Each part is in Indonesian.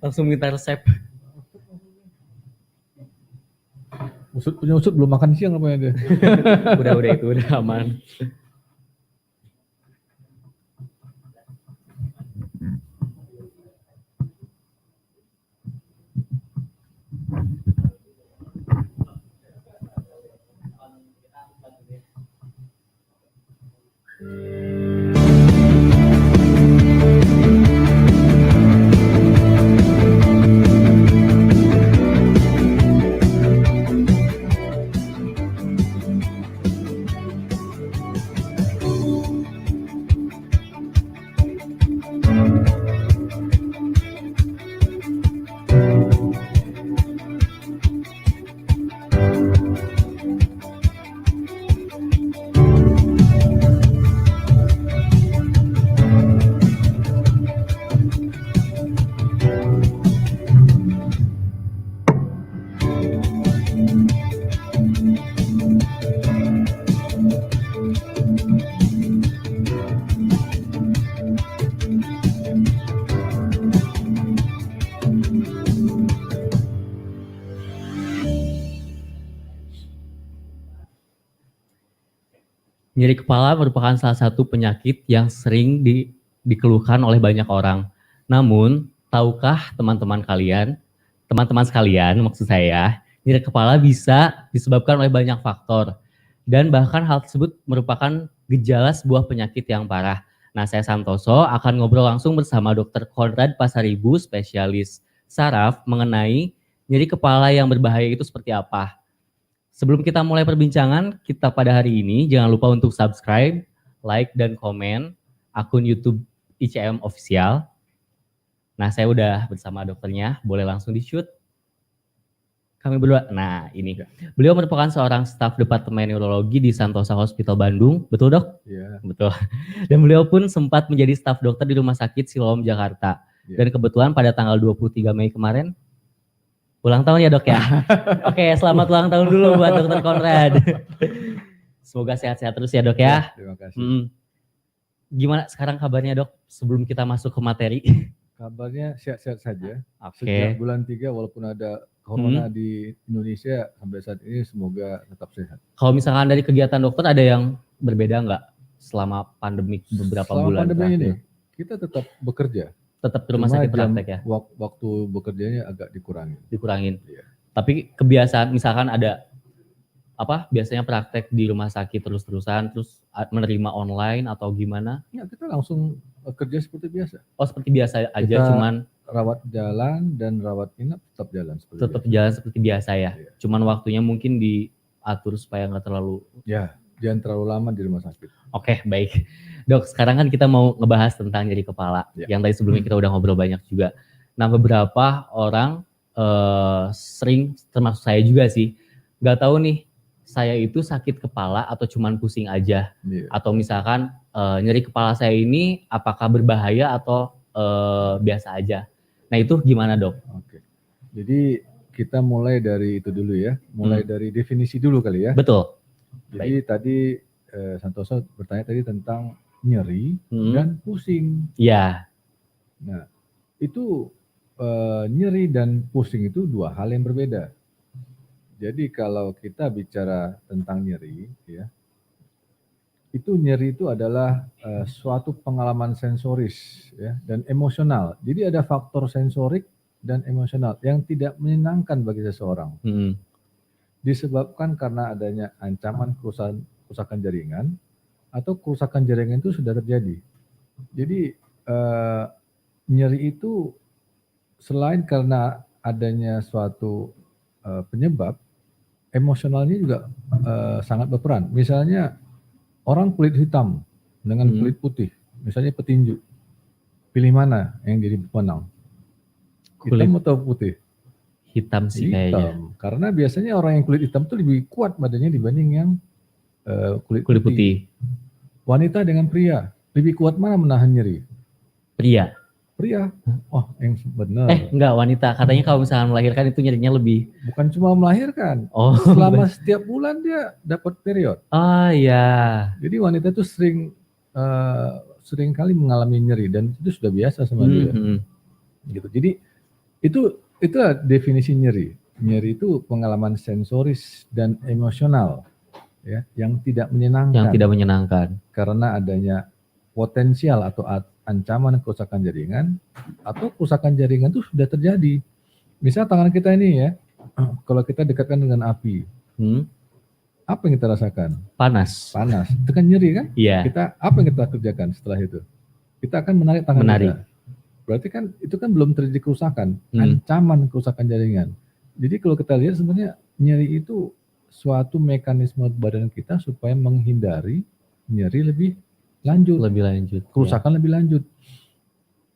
Langsung minta resep. Punya usut belum makan siang apa ya dia? Udah itu udah aman. Nyeri kepala merupakan salah satu penyakit yang sering dikeluhkan oleh banyak orang. Namun, tahukah teman-teman sekalian maksud saya, nyeri kepala bisa disebabkan oleh banyak faktor. Dan bahkan hal tersebut merupakan gejala sebuah penyakit yang parah. Nah, saya Santoso akan ngobrol langsung bersama Dr. Konrad Pasaribu, spesialis saraf mengenai nyeri kepala yang berbahaya itu seperti apa. Sebelum kita mulai perbincangan kita pada hari ini, jangan lupa untuk subscribe, like, dan komen akun YouTube ICM Official. Nah, saya udah bersama dokternya, boleh langsung di-shoot. Kami berdua, nah ini. Beliau merupakan seorang staf Departemen Neurologi di Santosa Hospital Bandung, betul dok? Iya. Betul. Dan beliau pun sempat menjadi staf dokter di Rumah Sakit Siloam, Jakarta. Ya. Dan kebetulan pada tanggal 23 Mei kemarin, ulang tahun ya dok ya. Oke, selamat ulang tahun dulu buat Dokter Konrad. Semoga sehat-sehat terus ya dok ya. Terima kasih. Gimana sekarang kabarnya dok sebelum kita masuk ke materi? Kabarnya sehat-sehat saja. Oke. Sejak bulan 3 walaupun ada corona di Indonesia sampai saat ini semoga tetap sehat. Kalau misalkan dari kegiatan dokter ada yang berbeda nggak selama pandemi beberapa bulan? Selama pandemi ini kita tetap bekerja. Tetap di rumah sakit praktek ya? Waktu bekerjanya agak dikurangin. Iya. Tapi kebiasaan misalkan ada biasanya praktek di rumah sakit terus-terusan terus menerima online atau gimana? Ya, kita langsung kerja seperti biasa. Oh, seperti biasa aja, kita cuman rawat jalan dan rawat inap tetap jalan seperti biasa ya. Iya. Cuman waktunya mungkin diatur supaya nggak terlalu jangan terlalu lama di rumah sakit. Oke, baik. Dok, sekarang kan kita mau ngebahas tentang nyeri kepala. Yang tadi sebelumnya kita udah ngobrol banyak juga. Nah, beberapa orang sering, termasuk saya juga sih, nggak tahu nih, saya itu sakit kepala atau cuman pusing aja. Atau misalkan nyeri kepala saya ini apakah berbahaya atau biasa aja. Nah, itu gimana dok? Oke. Jadi kita mulai dari itu dulu ya. Mulai dari definisi dulu kali ya. Betul. Jadi tadi Santoso bertanya tadi tentang nyeri dan pusing. Iya. Nah, itu nyeri dan pusing itu dua hal yang berbeda. Jadi kalau kita bicara tentang nyeri, ya, itu nyeri itu adalah suatu pengalaman sensoris, ya, dan emosional. Jadi ada faktor sensorik dan emosional yang tidak menyenangkan bagi seseorang. Disebabkan karena adanya ancaman kerusakan jaringan atau kerusakan jaringan itu sudah terjadi. Jadi nyeri itu selain karena adanya suatu penyebab, emosionalnya juga sangat berperan. Misalnya orang kulit hitam dengan kulit putih, misalnya petinju, pilih mana yang jadi pemenang? Hitam atau putih? Hitam sih kayaknya. Karena biasanya orang yang kulit hitam itu lebih kuat badannya dibanding yang kulit putih. Wanita dengan pria, lebih kuat mana menahan nyeri? Pria. Oh, yang benar. Enggak, wanita. Katanya kalau misalnya melahirkan itu nyerinya lebih. Bukan cuma melahirkan. Oh. Selama setiap bulan dia dapat period. Oh iya. Jadi wanita itu sering kali mengalami nyeri dan itu sudah biasa sama dia. gitu. Jadi itulah definisi nyeri. Nyeri itu pengalaman sensoris dan emosional ya yang tidak menyenangkan karena adanya potensial atau ancaman kerusakan jaringan atau kerusakan jaringan itu sudah terjadi. Misal tangan kita ini ya, kalau kita dekatkan dengan api, apa yang kita rasakan? Panas. Itu kan nyeri kan? Iya. Apa yang kita kerjakan setelah itu? Kita akan menarik tangan kita. Berarti kan itu kan belum terjadi kerusakan, ancaman kerusakan jaringan. Jadi kalau kita lihat sebenarnya nyeri itu suatu mekanisme badan kita supaya menghindari nyeri lebih lanjut. Kerusakan lebih lanjut.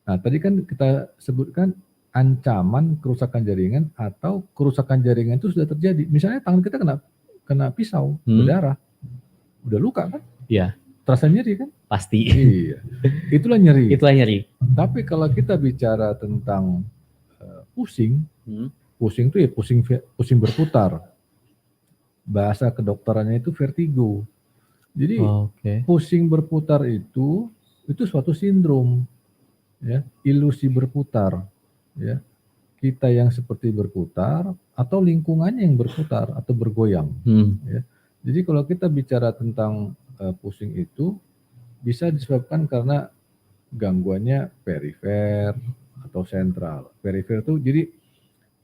Nah, tadi kan kita sebutkan ancaman kerusakan jaringan atau kerusakan jaringan itu sudah terjadi. Misalnya tangan kita kena pisau, berdarah. Udah luka kan? Iya. Terasa nyeri kan? Pasti. Iya. Itulah nyeri. Tapi kalau kita bicara tentang pusing, pusing itu ya pusing berputar. Bahasa kedokterannya itu vertigo. Jadi pusing berputar itu suatu sindrom, ya, ilusi berputar, ya. Kita yang seperti berputar atau lingkungannya yang berputar atau bergoyang. Ya. Jadi kalau kita bicara tentang pusing itu bisa disebabkan karena gangguannya perifer atau sentral. Perifer itu jadi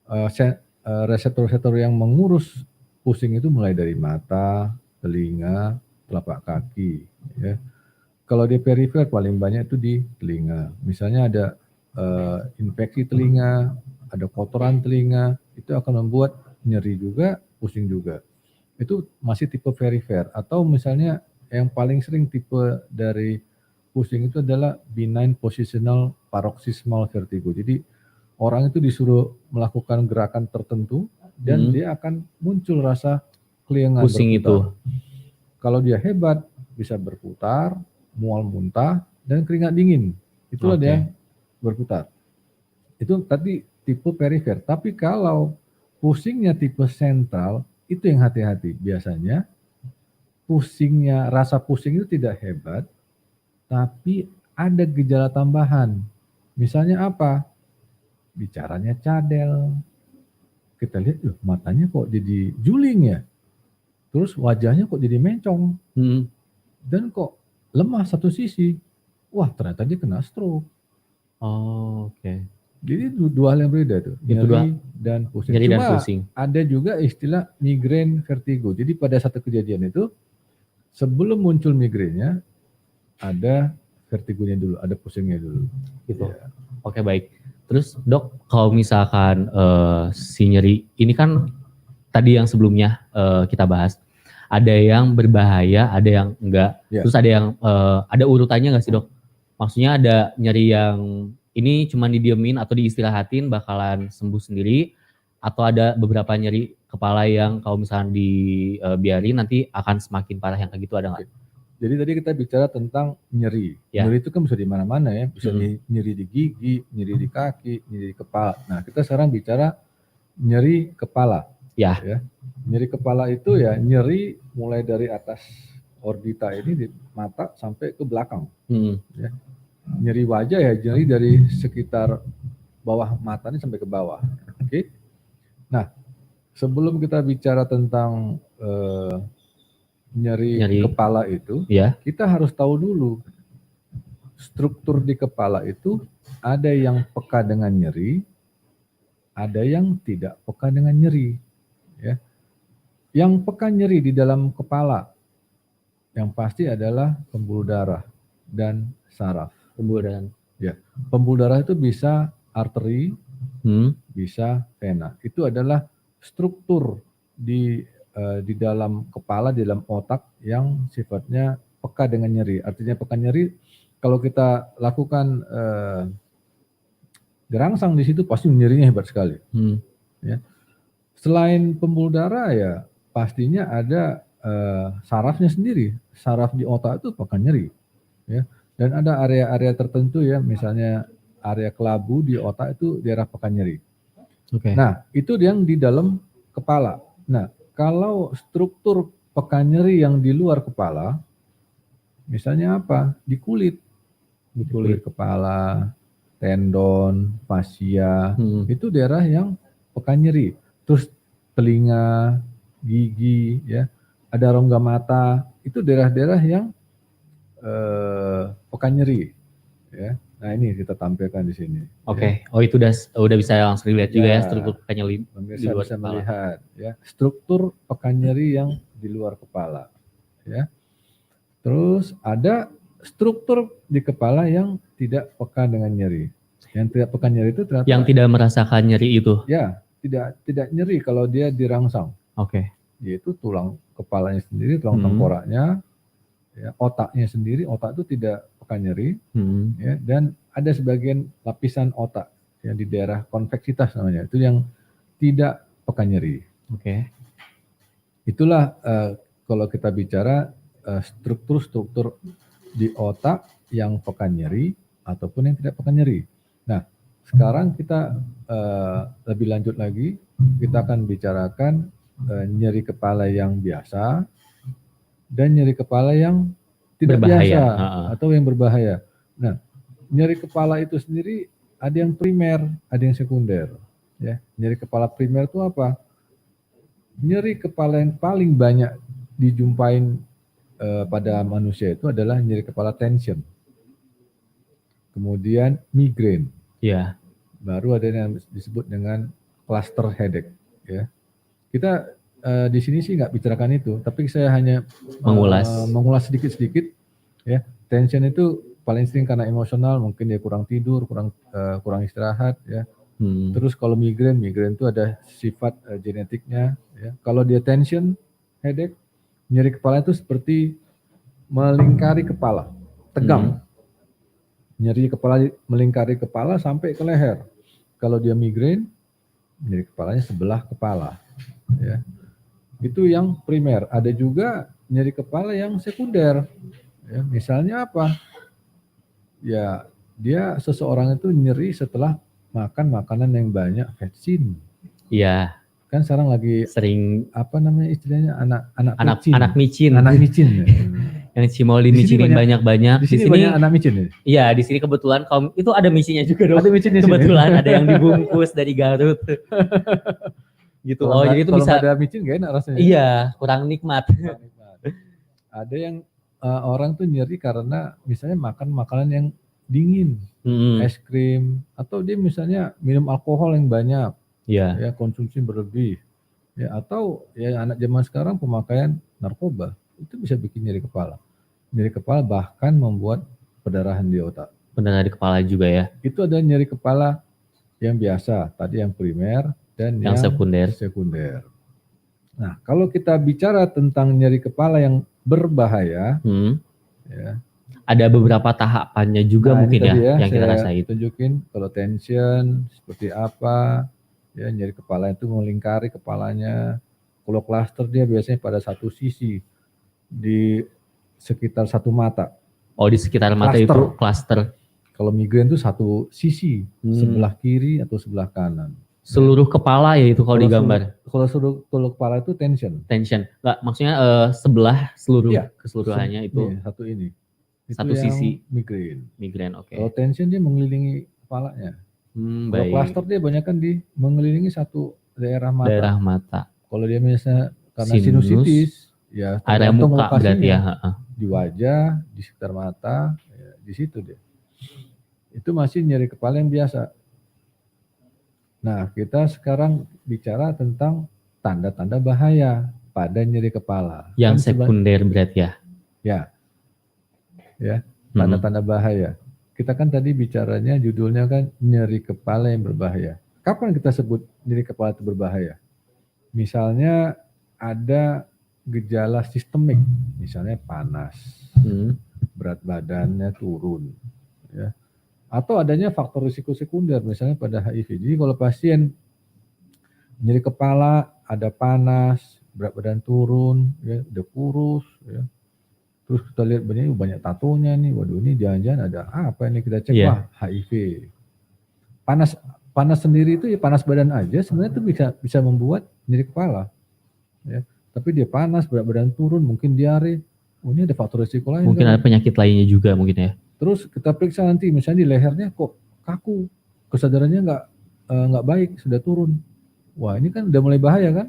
reseptor-reseptor yang mengurus pusing itu mulai dari mata, telinga, telapak kaki. Ya. Kalau di perifer paling banyak itu di telinga. Misalnya ada infeksi telinga, ada kotoran telinga, itu akan membuat nyeri juga, pusing juga. Itu masih tipe perifer. Atau misalnya yang paling sering tipe dari pusing itu adalah benign positional paroxysmal vertigo. Jadi orang itu disuruh melakukan gerakan tertentu dan dia akan muncul rasa keliengan pusing berputar. Kalau dia hebat bisa berputar, mual muntah dan keringat dingin. Itulah dia berputar. Itu tadi tipe perifer. Tapi kalau pusingnya tipe sentral itu yang hati-hati. Biasanya rasa pusing itu tidak hebat, tapi ada gejala tambahan. Misalnya apa? Bicaranya cadel. Kita lihat, matanya kok jadi juling ya. Terus wajahnya kok jadi mencong. Dan kok lemah satu sisi. Wah, ternyata dia kena stroke. Jadi dua hal yang berbeda tuh. Nyeri dan pusing. Cuma ada juga istilah migrain vertigo. Jadi pada satu kejadian itu, sebelum muncul migrainnya, ada vertigonya dulu, ada pusingnya dulu. Gitu. Ya. Baik. Terus dok, kalau misalkan si nyeri, ini kan tadi yang sebelumnya kita bahas, ada yang berbahaya, ada yang enggak. Terus ada yang, ada urutannya nggak sih dok? Maksudnya ada nyeri yang ini cuma didiemin atau diistirahatin bakalan sembuh sendiri, atau ada beberapa nyeri kepala yang kalau misalkan dibiarin nanti akan semakin parah, yang kayak gitu ada nggak? Jadi tadi kita bicara tentang nyeri. Nyeri itu kan bisa di mana-mana ya, bisa nyeri di gigi, nyeri di kaki, nyeri di kepala. Nah, kita sekarang bicara nyeri kepala. Ya. Nyeri kepala itu ya nyeri mulai dari atas orbita ini di mata sampai ke belakang. Ya. Nyeri wajah ya nyeri dari sekitar bawah mata ini sampai ke bawah. Oke. Nah, sebelum kita bicara tentang nyeri kepala itu, kita harus tahu dulu struktur di kepala itu ada yang peka dengan nyeri, ada yang tidak peka dengan nyeri. Ya. Yang peka nyeri di dalam kepala, yang pasti adalah pembuluh darah dan saraf. Pembuluh darah itu bisa arteri, bisa vena. Itu adalah struktur di dalam kepala, di dalam otak yang sifatnya peka dengan nyeri. Artinya peka nyeri, kalau kita lakukan gerangsang di situ pasti nyerinya hebat sekali. Ya. Selain pembuluh darah ya pastinya ada sarafnya sendiri. Saraf di otak itu peka nyeri. Ya. Dan ada area-area tertentu ya, misalnya area kelabu di otak itu daerah peka nyeri. Nah, itu yang di dalam kepala. Nah, kalau struktur peka nyeri yang di luar kepala, misalnya apa? Di kulit kepala, tendon, fascia, Hmm. itu daerah yang pekan nyeri. Terus telinga, gigi, ya, ada rongga mata, itu daerah-daerah yang pekan nyeri, ya. Nah ini kita tampilkan di sini. Oke. Oh itu udah bisa langsung dilihat juga ya Ya, struktur pekan nyeri di pemirsa luar bisa kepala. melihat, ya, struktur pekan nyeri yang di luar kepala, ya. Terus ada struktur di kepala yang tidak peka dengan nyeri. Yang tidak peka nyeri itu ternyata Yang tidak merasakan nyeri itu. ya tidak nyeri kalau dia dirangsang, Oke. yaitu tulang kepalanya sendiri, tulang tengkoraknya, ya, otaknya sendiri, otak itu tidak peka nyeri, ya, dan ada sebagian lapisan otak yang di daerah konveksitas namanya, itu yang tidak peka nyeri. Oke. Itulah kalau kita bicara struktur-struktur di otak yang peka nyeri ataupun yang tidak peka nyeri. Nah, sekarang kita lebih lanjut lagi, kita akan bicarakan nyeri kepala yang biasa dan nyeri kepala yang tidak Berbahaya. biasa atau yang berbahaya. Nah, nyeri kepala itu sendiri ada yang primer, ada yang sekunder. Ya, nyeri kepala primer itu apa? Nyeri kepala yang paling banyak dijumpain pada manusia itu adalah nyeri kepala tension. Kemudian migrain. Iya. Baru ada yang disebut dengan cluster headache. Ya. Kita di sini sih nggak bicarakan itu, tapi saya hanya mengulas sedikit-sedikit. Ya, tension itu paling sering karena emosional, mungkin dia kurang tidur, kurang istirahat. Ya. Terus kalau migrain itu ada sifat genetiknya. Ya. Kalau dia tension headache, nyeri kepala itu seperti melingkari kepala, tegang. Nyeri kepala melingkari kepala sampai ke leher. Kalau dia migrain, nyeri kepalanya sebelah kepala. Ya. Itu yang primer. Ada juga nyeri kepala yang sekunder. Ya, misalnya apa? Ya, dia seseorang itu nyeri setelah makan makanan yang banyak vetsin. Iya. Kan sekarang lagi sering apa namanya istilahnya anak micin. Anak micin. Ya. Yang cimol dimicinin banyak-banyak. Di sini banyak anak micin ya? Iya, di sini kebetulan kaum itu ada micinnya juga dong. Ada micin di kebetulan sini. Ada yang dibungkus dari Garut. Gitu. Kalau jadi itu bisa ada micin gak enak rasanya. Iya, kurang nikmat. Ada yang orang tuh nyeri karena misalnya makan makanan yang dingin, es krim, atau dia misalnya minum alkohol yang banyak, ya konsumsi berlebih, ya atau ya anak zaman sekarang pemakaian narkoba itu bisa bikin nyeri kepala. Nyeri kepala bahkan membuat perdarahan di otak. Perdarahan di kepala juga ya. Itu ada nyeri kepala yang biasa, tadi yang primer dan yang sekunder. Nah, kalau kita bicara tentang nyeri kepala yang berbahaya, ya, ada beberapa tahapannya juga mungkin ya yang kita rasain. Tunjukin kalau tension seperti apa, ya nyeri kepala itu melingkari kepalanya. Kalau cluster dia biasanya pada satu sisi di sekitar satu mata. Oh, di sekitar mata itu cluster. Kalau migrain itu satu sisi, sebelah kiri atau sebelah kanan. Seluruh kepala ya itu kalau digambar. Kalau seluruh kepala itu tension. Enggak, maksudnya keseluruhannya itu. Iya, satu ini. Itu satu sisi. Migrain, oke. Kalau tension dia mengelilingi kepalanya. Kalau Baik. cluster dia banyak kan mengelilingi satu daerah mata. Kalau dia misalnya karena sinusitis, ya area muka berarti ya. Di wajah, di sekitar mata, ya, di situ dia. Itu masih nyeri kepala yang biasa. Nah, kita sekarang bicara tentang tanda-tanda bahaya pada nyeri kepala. Yang sekunder berarti ya? Ya, tanda-tanda bahaya. Kita kan tadi bicaranya judulnya kan nyeri kepala yang berbahaya. Kapan kita sebut nyeri kepala itu berbahaya? Misalnya ada gejala sistemik, misalnya panas, berat badannya turun, ya. Atau adanya faktor risiko sekunder, misalnya pada HIV. Jadi kalau pasien nyeri kepala, ada panas, berat badan turun, ya, udah kurus, ya. Terus kita lihat banyak tatonya nih, waduh ini jangan-jangan ada apa ini, kita cek, wah HIV. Panas sendiri itu ya panas badan aja, sebenarnya itu bisa membuat nyeri kepala. Ya. Tapi dia panas, berat badan turun, mungkin diare, oh ini ada faktor risiko lain. Mungkin ada penyakit lainnya juga mungkin ya. Terus kita periksa nanti, misalnya di lehernya kok kaku, kesadarannya nggak baik, sudah turun. Wah, ini kan udah mulai bahaya kan?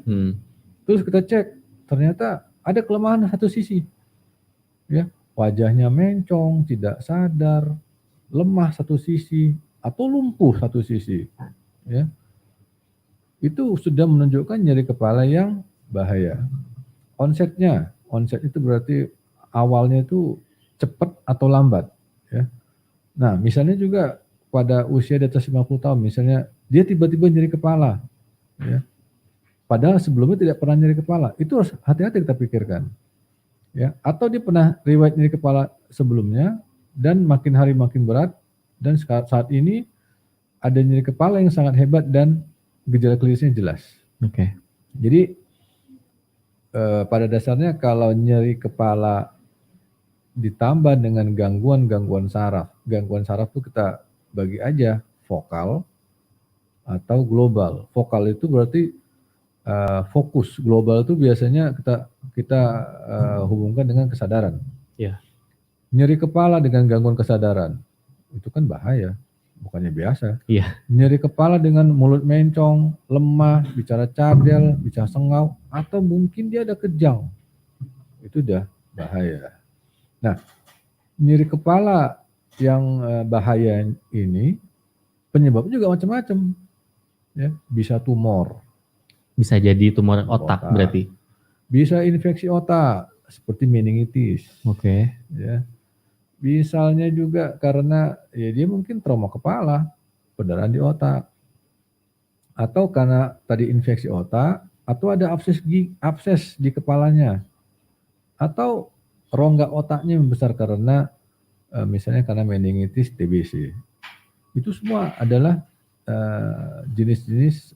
Terus kita cek, ternyata ada kelemahan satu sisi, ya, wajahnya mencong, tidak sadar, lemah satu sisi, atau lumpuh satu sisi, ya. Itu sudah menunjukkan nyeri kepala yang bahaya. Onset itu berarti awalnya itu cepat atau lambat, ya. Nah, misalnya juga pada usia di atas 50 tahun, misalnya dia tiba-tiba nyeri kepala, ya. Padahal sebelumnya tidak pernah nyeri kepala, itu harus hati-hati kita pikirkan, ya. Atau dia pernah riwayat nyeri kepala sebelumnya dan makin hari makin berat, dan saat ini ada nyeri kepala yang sangat hebat dan gejala klinisnya jelas. Oke. Jadi pada dasarnya kalau nyeri kepala ditambah dengan gangguan saraf itu kita bagi aja vokal atau global. Vokal itu berarti fokus, global itu biasanya kita hubungkan dengan kesadaran. Ya. Nyeri kepala dengan gangguan kesadaran itu kan bahaya, bukannya biasa. Iya. Nyeri kepala dengan mulut mencong, lemah, bicara cadel, bicara sengau, atau mungkin dia ada kejang, itu udah bahaya. Nah, nyeri kepala yang bahaya ini penyebabnya juga macam-macam, ya. Bisa tumor, Bisa jadi tumor otak berarti. Bisa infeksi otak seperti meningitis. Oke. Ya. Misalnya juga karena ya dia mungkin trauma kepala, perdarahan di otak. Atau karena tadi infeksi otak, atau ada abses di kepalanya. Atau rongga otaknya membesar karena misalnya karena meningitis TBC. Itu semua adalah jenis-jenis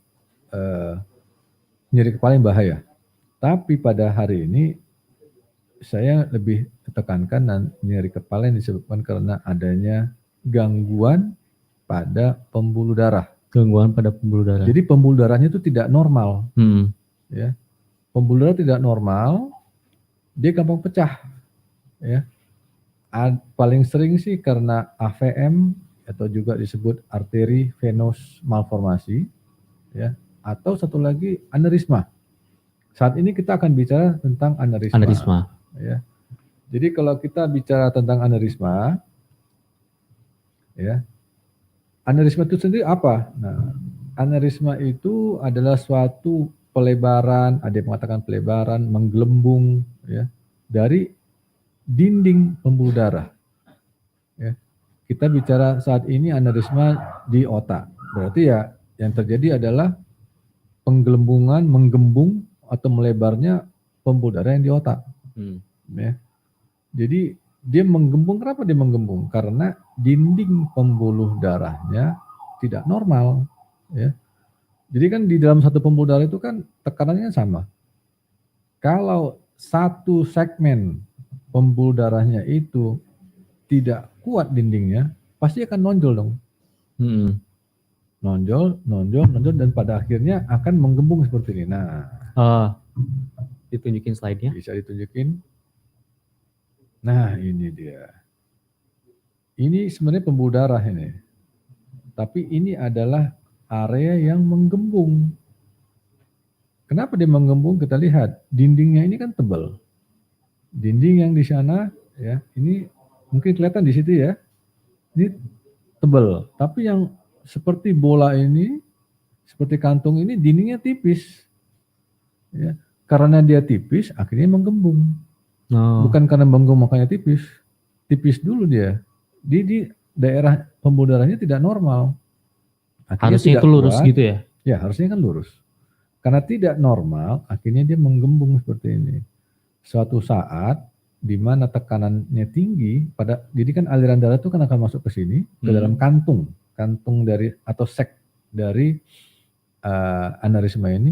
nyeri kepala yang bahaya. Tapi pada hari ini saya lebih tekankan nyeri kepala yang disebabkan karena adanya gangguan pada pembuluh darah. Gangguan pada pembuluh darah. Jadi pembuluh darahnya itu tidak normal. Ya. Pembuluh darah tidak normal, dia gampang pecah. Ya. Paling sering sih karena AVM atau juga disebut arteri venous malformasi, ya. Atau satu lagi aneurisma. Saat ini kita akan bicara tentang aneurisma. Ya. Jadi kalau kita bicara tentang aneurisma, ya, aneurisma itu sendiri apa? Nah, aneurisma itu adalah suatu pelebaran, ada yang mengatakan pelebaran, menggelembung, ya, dari dinding pembuluh darah. Ya. Kita bicara saat ini aneurisma di otak. Berarti ya yang terjadi adalah penggelembungan, menggembung atau melebarnya pembuluh darah yang di otak. Ya. Jadi dia menggembung, kenapa dia menggembung? Karena dinding pembuluh darahnya tidak normal. Ya. Jadi kan di dalam satu pembuluh darah itu kan tekanannya sama. Kalau satu segmen pembuluh darahnya itu tidak kuat dindingnya, pasti akan nonjol dong. Nonjol, dan pada akhirnya akan menggembung seperti ini. Nah, ditunjukin slide-nya. Bisa ditunjukin. Nah, ini dia. Ini sebenarnya pembuluh darah ini. Tapi ini adalah area yang menggembung. Kenapa dia menggembung? Kita lihat dindingnya ini kan tebal. Dinding yang di sana, ya, ini mungkin kelihatan di situ ya. Ini tebal. Tapi yang seperti bola ini, seperti kantung ini, dindingnya tipis. Ya. Karena dia tipis, akhirnya menggembung. Bukan karena menggembung makanya tipis. Tipis dulu dia. Di daerah pembuluh darahnya tidak normal. Akhirnya harusnya itu lurus kuat, gitu ya? Ya, harusnya kan lurus. Karena tidak normal, akhirnya dia menggembung seperti ini. Suatu saat di mana tekanannya tinggi, jadi kan aliran darah itu kan akan masuk ke sini, ke dalam kantung dari atau sek dari aneurisma ini.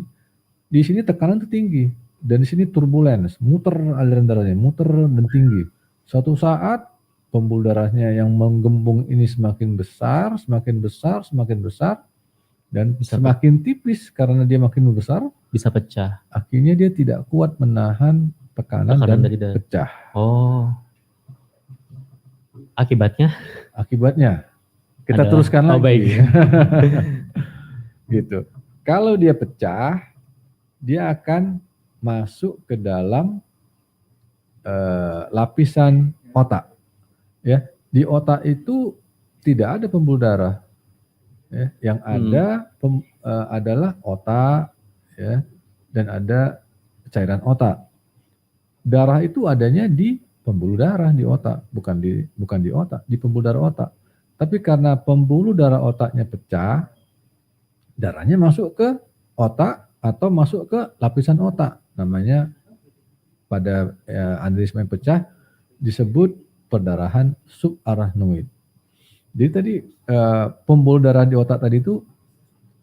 Di sini tekanan itu tinggi dan di sini turbulens, muter aliran darahnya, muter dan tinggi. Suatu saat pembuluh darahnya yang menggembung ini semakin besar, dan semakin tipis karena dia makin membesar, bisa pecah. Akhirnya dia tidak kuat menahan tekanan dan dari pecah. Akibatnya? Akibatnya Kita adalah- teruskan oh, lagi. baik. Gitu. Kalau dia pecah, dia akan masuk ke dalam lapisan otak. Ya, di otak itu tidak ada pembuluh darah. Ya, yang ada adalah otak, ya, dan ada cairan otak. Darah itu adanya di pembuluh darah di otak, bukan di otak, di pembuluh darah otak. Tapi karena pembuluh darah otaknya pecah, darahnya masuk ke otak atau masuk ke lapisan otak. Namanya pada aneurisma yang pecah disebut perdarahan subarachnoid. Jadi tadi pembuluh darah di otak tadi itu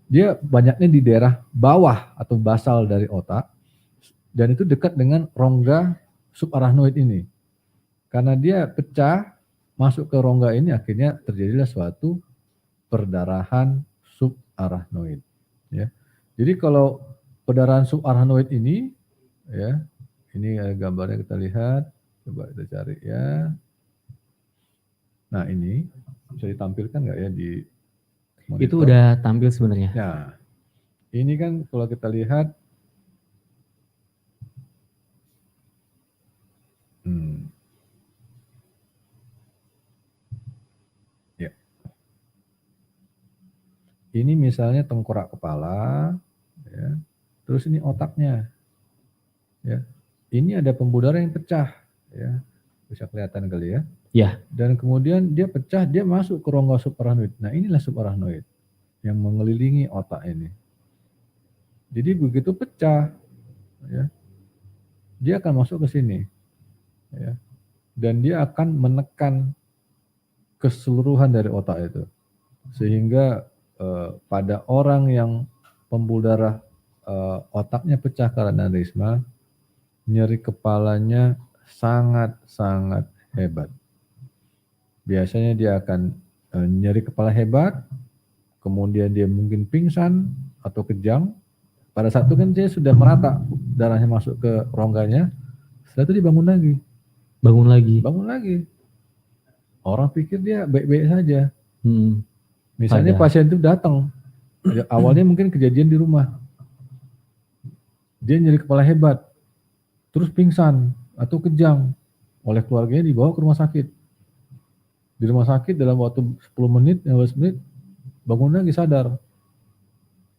dia banyaknya di daerah bawah atau basal dari otak dan itu dekat dengan rongga subarachnoid ini. Karena dia pecah masuk ke rongga ini akhirnya terjadilah suatu perdarahan subarachnoid. Ya. Jadi kalau perdarahan subarachnoid ini, ya, ini gambarnya kita lihat, coba kita cari ya. Nah ini bisa ditampilkan nggak ya di monitor? Itu udah tampil sebenarnya. Nah ini kan kalau kita lihat, ya. Ini misalnya tengkorak kepala, ya. Terus ini otaknya, ya. Ini ada pembuluh darah yang pecah, ya. Bisa kelihatan kali ya. Ya. Dan kemudian dia pecah, dia masuk ke rongga subarachnoid. Nah inilah subarachnoid yang mengelilingi otak ini. Jadi begitu pecah, ya, dia akan masuk ke sini, ya, dan dia akan menekan keseluruhan dari otak itu, sehingga pada orang yang pembuluh darah otaknya pecah karena aneurisma, nyeri kepalanya sangat-sangat hebat. Biasanya dia akan nyeri kepala hebat, kemudian dia mungkin pingsan atau kejang. Pada saat itu kan dia sudah merata, darahnya masuk ke rongganya, setelah itu dia bangun lagi. Bangun lagi. Orang pikir dia baik-baik saja. Misalnya pasien itu datang, awalnya mungkin kejadian di rumah. Dia nyeri kepala hebat, terus pingsan atau kejang, oleh keluarganya dibawa ke rumah sakit. Di rumah sakit dalam waktu 10 menit, 15 menit, bangun lagi sadar.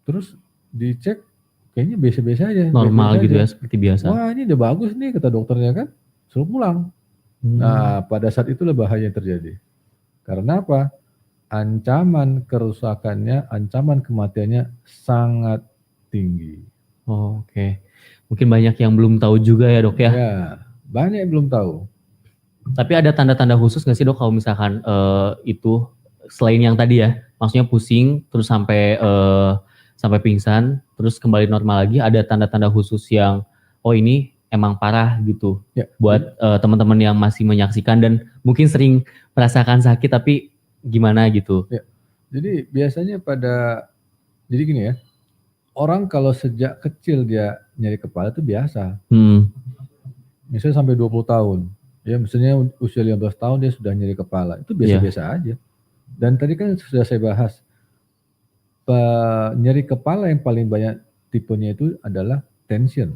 Terus dicek, kayaknya biasa-biasa aja. Normal biasa gitu aja. ya, seperti biasa. Wah ini udah bagus nih, kata dokternya kan, suruh pulang. Nah pada saat itulah bahaya yang terjadi. Karena apa? Ancaman kerusakannya, ancaman kematiannya sangat tinggi. Oke. Mungkin banyak yang belum tahu juga ya dok ya. Ya, banyak yang belum tahu. Tapi ada tanda-tanda khusus nggak sih dok kalau misalkan itu selain yang tadi ya, maksudnya pusing terus sampai pingsan terus kembali normal lagi, ada tanda-tanda khusus yang oh ini emang parah gitu ya, buat teman-teman yang masih menyaksikan dan mungkin sering merasakan sakit tapi gimana gitu. Ya. Jadi biasanya jadi gini ya, orang kalau sejak kecil dia nyeri kepala itu biasa. Misalnya sampai 20 tahun. Ya misalnya usia 15 tahun dia sudah nyeri kepala, itu biasa-biasa aja. Dan tadi kan sudah saya bahas, nyeri kepala yang paling banyak tipenya itu adalah tension.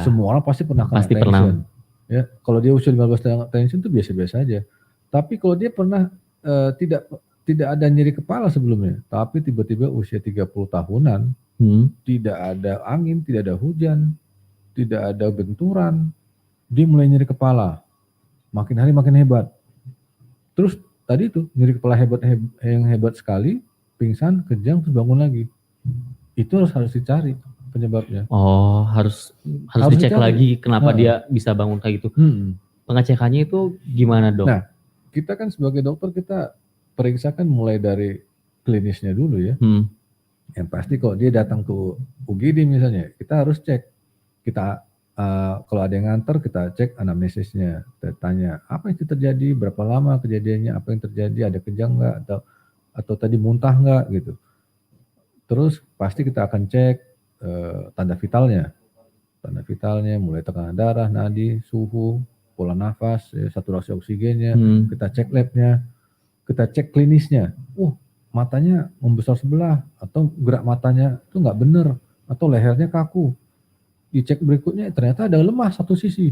Semua orang pasti pernah kena tension. Ya, kalau dia usia 15 tahun tension itu biasa-biasa aja. Tapi kalau dia pernah tidak ada nyeri kepala sebelumnya, tapi tiba-tiba usia 30 tahunan, tidak ada angin, tidak ada hujan, tidak ada benturan, dia mulai nyeri kepala. Makin hari makin hebat. Terus tadi itu nyeri kepala yang hebat sekali, pingsan, kejang, terus bangun lagi. Itu harus dicari penyebabnya. Oh, harus dicek lagi kenapa dia bisa bangun kayak gitu. Pengecekannya itu gimana dok? Nah, kita kan sebagai dokter kita periksakan mulai dari klinisnya dulu ya. Yang pasti kalau dia datang ke UGD misalnya, kita harus cek. Kita kalau ada yang nganter kita cek anamnesisnya, kita tanya apa itu terjadi, berapa lama kejadiannya, apa yang terjadi, ada kejang nggak atau tadi muntah nggak gitu. Terus pasti kita akan cek tanda vitalnya mulai tekanan darah, nadi, suhu, pola nafas, saturasi oksigennya, kita cek labnya. kita cek klinisnya. Matanya membesar sebelah, atau gerak matanya itu nggak bener, atau lehernya kaku. Dicek berikutnya ternyata ada lemah satu sisi.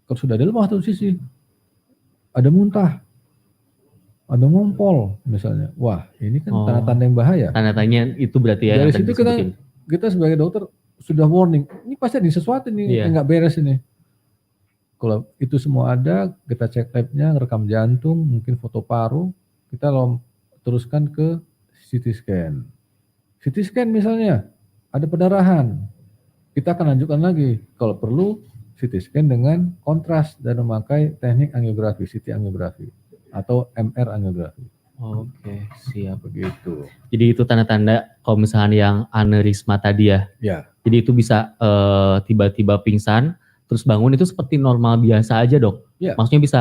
Kalau sudah ada lemah satu sisi, ada muntah, ada ngompol misalnya. Wah, ini kan tanda-tanda yang bahaya. Tanda-tandanya itu berarti ya. Dari yang situ tadi kita sebagai dokter sudah warning, ini pasti ada sesuatu nih yang nggak beres ini. Kalau itu semua ada, kita cek labnya, rekam jantung, mungkin foto paru, kita teruskan ke CT scan. CT scan misalnya ada pendarahan, kita akan lanjutkan lagi. Kalau perlu CT scan dengan kontras dan memakai teknik angiografi, CT angiografi atau MR angiografi. Oke, siap. Begitu. Jadi itu tanda-tanda kalau misalnya yang aneurisma tadi ya. Ya. Jadi itu bisa tiba-tiba pingsan, terus bangun itu seperti normal biasa aja dok. Ya. Maksudnya bisa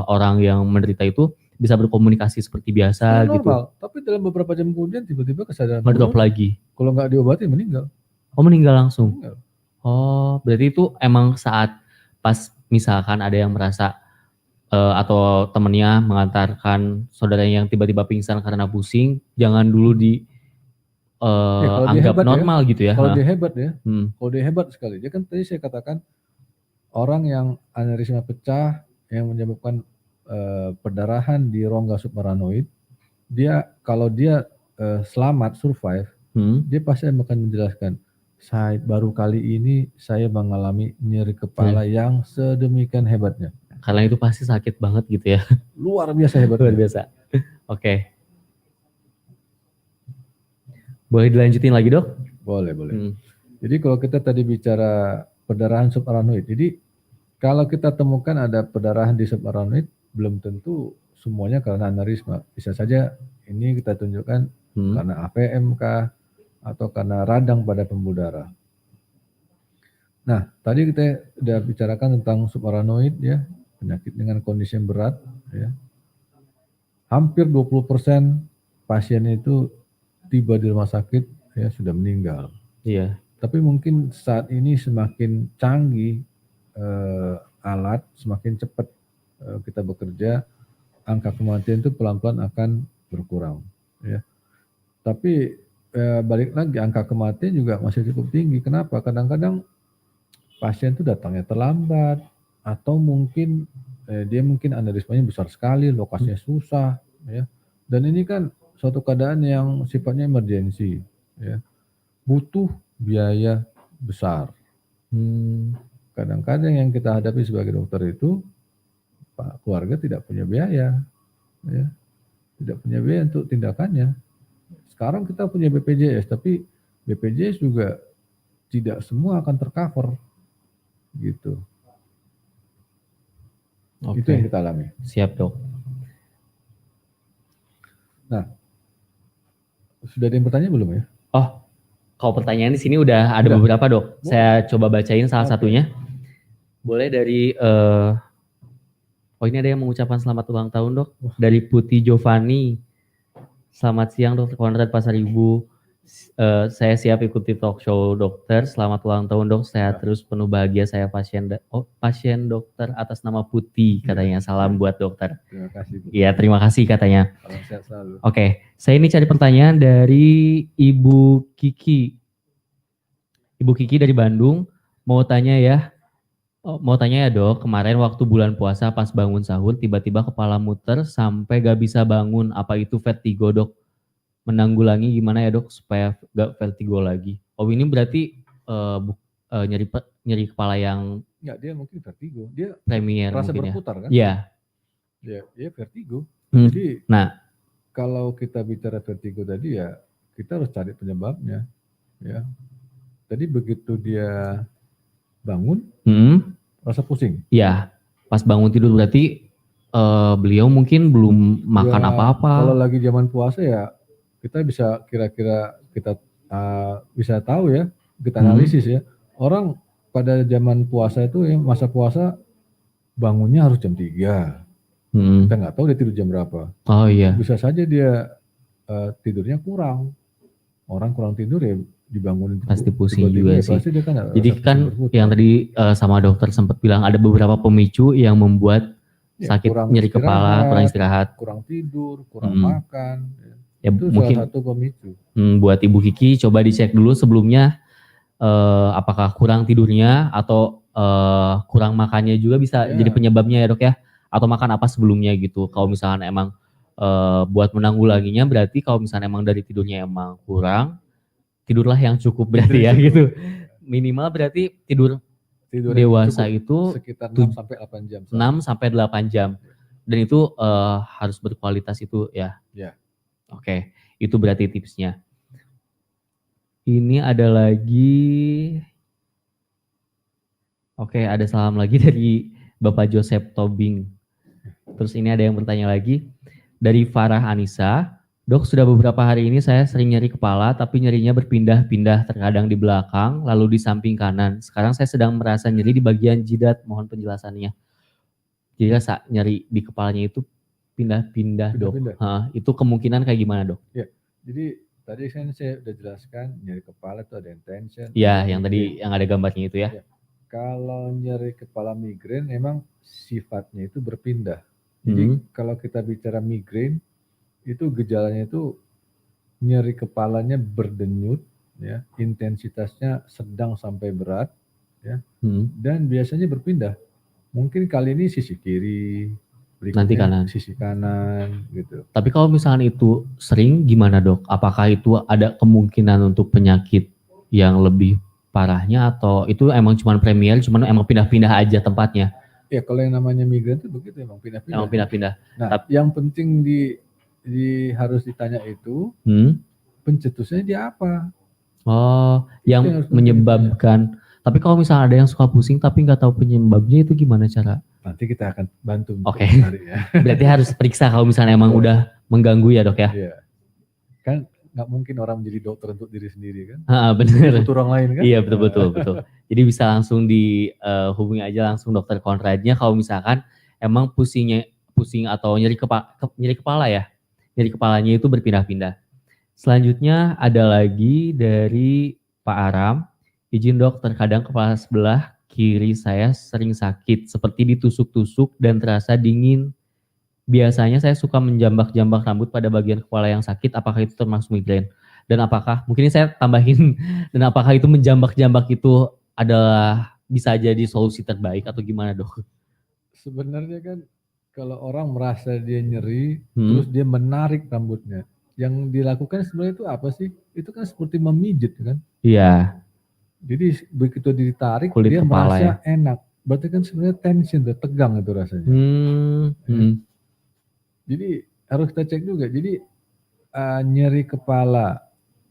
orang yang menderita itu bisa berkomunikasi seperti biasa gitu. Normal, tapi dalam beberapa jam kemudian tiba-tiba kesadaran ngedrop lagi. Kalau nggak diobati meninggal. Oh meninggal langsung? Meninggal. Oh berarti itu emang saat pas misalkan ada yang merasa atau temennya mengantarkan saudaranya yang tiba-tiba pingsan karena pusing, jangan dulu anggap normal gitu ya. Kalau dia hebat ya, kalau dia hebat sekali. Dia kan tadi saya katakan orang yang aneurisma pecah yang menyebabkan perdarahan di rongga subarachnoid, kalau dia selamat survive, dia pasti akan menjelaskan, saya baru kali ini saya mengalami nyeri kepala yang sedemikian hebatnya. Karena itu pasti sakit banget gitu ya. Luar biasa hebat. Luar biasa. Oke. Boleh dilanjutin lagi dok? Boleh. Jadi kalau kita tadi bicara perdarahan subarachnoid, jadi kalau kita temukan ada perdarahan di subarachnoid, belum tentu semuanya karena aneurisma. Bisa saja ini kita tunjukkan karena APM kah, atau karena radang pada pembuluh darah. Nah, tadi kita sudah bicarakan tentang subarachnoid ya, penyakit dengan kondisi yang berat ya. Hampir 20% pasien itu tiba di rumah sakit ya sudah meninggal. Iya. Tapi mungkin saat ini semakin canggih alat, semakin cepat kita bekerja, angka kematian itu pelan-pelan akan berkurang ya. Tapi balik lagi, angka kematian juga masih cukup tinggi. Kenapa? Kadang-kadang pasien itu datangnya terlambat, atau mungkin dia mungkin aneurismanya besar sekali, lokasinya susah ya. Dan ini kan suatu keadaan yang sifatnya emergensi ya. Butuh biaya besar. Kadang-kadang yang kita hadapi sebagai dokter itu keluarga tidak punya biaya ya. Tidak punya biaya untuk tindakannya. Sekarang kita punya BPJS, tapi BPJS juga tidak semua akan tercover gitu. Itu yang kita alami. Siap dok. Nah, sudah ada yang bertanya belum ya? Oh, kalau pertanyaan di sini udah ada beberapa dok. Saya coba bacain salah satunya. Boleh dari ini ada yang mengucapkan selamat ulang tahun dok. Dari Putih Giovanni. Selamat siang dokter Konrad Pasar Ibu. Saya siap ikuti talk show dokter. Selamat ulang tahun dok. Sehat terus, penuh bahagia. Saya pasien dokter atas nama Putih katanya. Salam buat dokter. Terima kasih. Iya terima kasih katanya. Salam sehat selalu. Oke, saya ini cari pertanyaan dari Ibu Kiki. Ibu Kiki dari Bandung mau tanya ya. Mau tanya ya dok, kemarin waktu bulan puasa pas bangun sahur tiba-tiba kepala muter sampai gak bisa bangun. Apa itu vertigo dok? Menanggulangi gimana ya dok supaya gak vertigo lagi? Oh ini berarti nyeri kepala yang... Enggak, dia mungkin vertigo. Dia premier rasa mungkin berputar ya? kan? Iya. Dia vertigo. Jadi kalau kita bicara vertigo tadi ya kita harus cari penyebabnya. Ya. Tadi begitu dia bangun, rasa pusing. Iya, pas bangun tidur berarti beliau mungkin belum makan apa-apa. Kalau lagi zaman puasa ya kita bisa kira-kira kita bisa tahu ya, kita analisis ya. Orang pada zaman puasa itu ya, masa puasa bangunnya harus jam 3. Kita nggak tahu dia tidur jam berapa. Oh iya. Bisa saja dia tidurnya kurang. Orang kurang tidur ya dibangunin pasti pusing juga sih. Pasti dia kan jadi kan yang tadi sama dokter sempat bilang ada beberapa pemicu yang membuat Ya, sakit kurang nyeri kepala, kurang istirahat. kurang tidur, kurang Hmm. makan. Ya, Itu mungkin salah satu pemicu. buat Ibu Kiki coba dicek dulu sebelumnya apakah kurang tidurnya atau kurang makannya juga bisa Ya. jadi penyebabnya ya dok ya, atau makan apa sebelumnya gitu. Kalau misalkan emang buat menanggulanginya berarti kalau misalkan emang dari tidurnya emang kurang, tidurlah yang cukup berarti ya gitu. Minimal berarti tidur dewasa itu sekitar 6 sampai 8 jam. 6 sampai 8 jam. Dan itu harus berkualitas itu ya. Ya. Oke, itu berarti tipsnya. Ini ada lagi. Oke, ada salam lagi dari Bapak Joseph Tobing. Terus ini ada yang bertanya lagi dari Farah Anissa. Dok, sudah beberapa hari ini saya sering nyeri kepala, tapi nyerinya berpindah-pindah, terkadang di belakang, lalu di samping kanan. Sekarang saya sedang merasa nyeri di bagian jidat, mohon penjelasannya. Jadi rasa nyeri di kepalanya itu pindah-pindah dok. Itu kemungkinan kayak gimana dok? Ya, jadi tadi kan saya udah jelaskan nyeri kepala itu ada yang tension. Ya, yang tadi yang ada gambarnya itu ya. Kalau nyeri kepala migrain memang sifatnya itu berpindah. Jadi kalau kita bicara migrain itu gejalanya itu nyeri kepalanya berdenyut, ya, intensitasnya sedang sampai berat, ya, dan biasanya berpindah. Mungkin kali ini sisi kiri, nanti kanan. sisi kanan, gitu. Tapi kalau misalnya itu sering, gimana dok? Apakah itu ada kemungkinan untuk penyakit yang lebih parahnya atau itu emang cuma premier, cuman emang pindah-pindah aja tempatnya? Ya kalau yang namanya migrain itu begitu, emang pindah-pindah. Emang pindah-pindah. Nah, yang penting harus ditanya itu pencetusnya dia apa? Oh, yang menyebabkan. Tapi kalau misalnya ada yang suka pusing tapi nggak tahu penyebabnya itu gimana cara? Nanti kita akan bantu. Oke. Berarti harus periksa kalau misalnya emang udah mengganggu ya dok ya? Iya. Kan nggak mungkin orang menjadi dokter untuk diri sendiri kan? Benar. Untuk orang lain kan? Iya betul. Jadi bisa langsung dihubungi aja langsung dokter Konradnya kalau misalkan emang pusing atau nyeri kepala ya, nyeri kepalanya itu berpindah-pindah. Selanjutnya ada lagi dari Pak Aram, izin dok, terkadang kepala sebelah kiri saya sering sakit, seperti ditusuk-tusuk dan terasa dingin. Biasanya saya suka menjambak-jambak rambut pada bagian kepala yang sakit, apakah itu termasuk migrain? Dan apakah, mungkin ini saya tambahin, dan apakah itu menjambak-jambak itu adalah bisa jadi solusi terbaik atau gimana dok? Sebenarnya kan kalau orang merasa dia nyeri, terus dia menarik rambutnya, yang dilakukan sebenarnya itu apa sih? Itu kan seperti memijit kan? Iya. Jadi begitu ditarik, kulit dia merasa enak. Berarti kan sebenarnya tension, tegang itu rasanya. Jadi harus kita cek juga. Jadi nyeri kepala,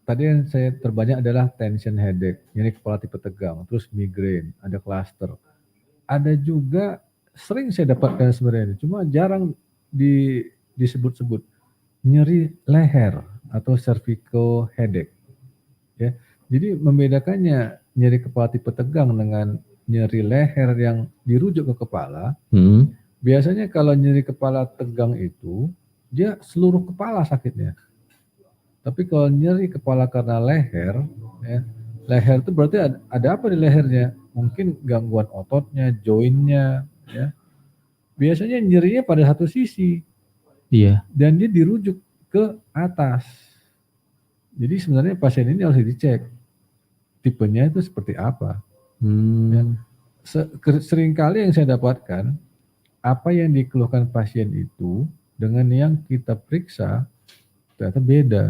tadi yang saya terbanyak adalah tension headache, nyeri kepala tipe tegang, terus migrain, ada cluster. Ada juga sering saya dapatkan sebenarnya, cuma jarang disebut-sebut, nyeri leher atau cervical headache. Ya, jadi membedakannya nyeri kepala tipe tegang dengan nyeri leher yang dirujuk ke kepala. Biasanya kalau nyeri kepala tegang itu dia seluruh kepala sakitnya. Tapi kalau nyeri kepala karena leher, ya, leher itu berarti ada apa di lehernya? Mungkin gangguan ototnya, jointnya, ya. Biasanya nyerinya pada satu sisi. Iya. Dan dia dirujuk ke atas. Jadi sebenarnya pasien ini harus dicek tipenya itu seperti apa. Ya. Seringkali yang saya dapatkan, apa yang dikeluhkan pasien itu dengan yang kita periksa ternyata beda.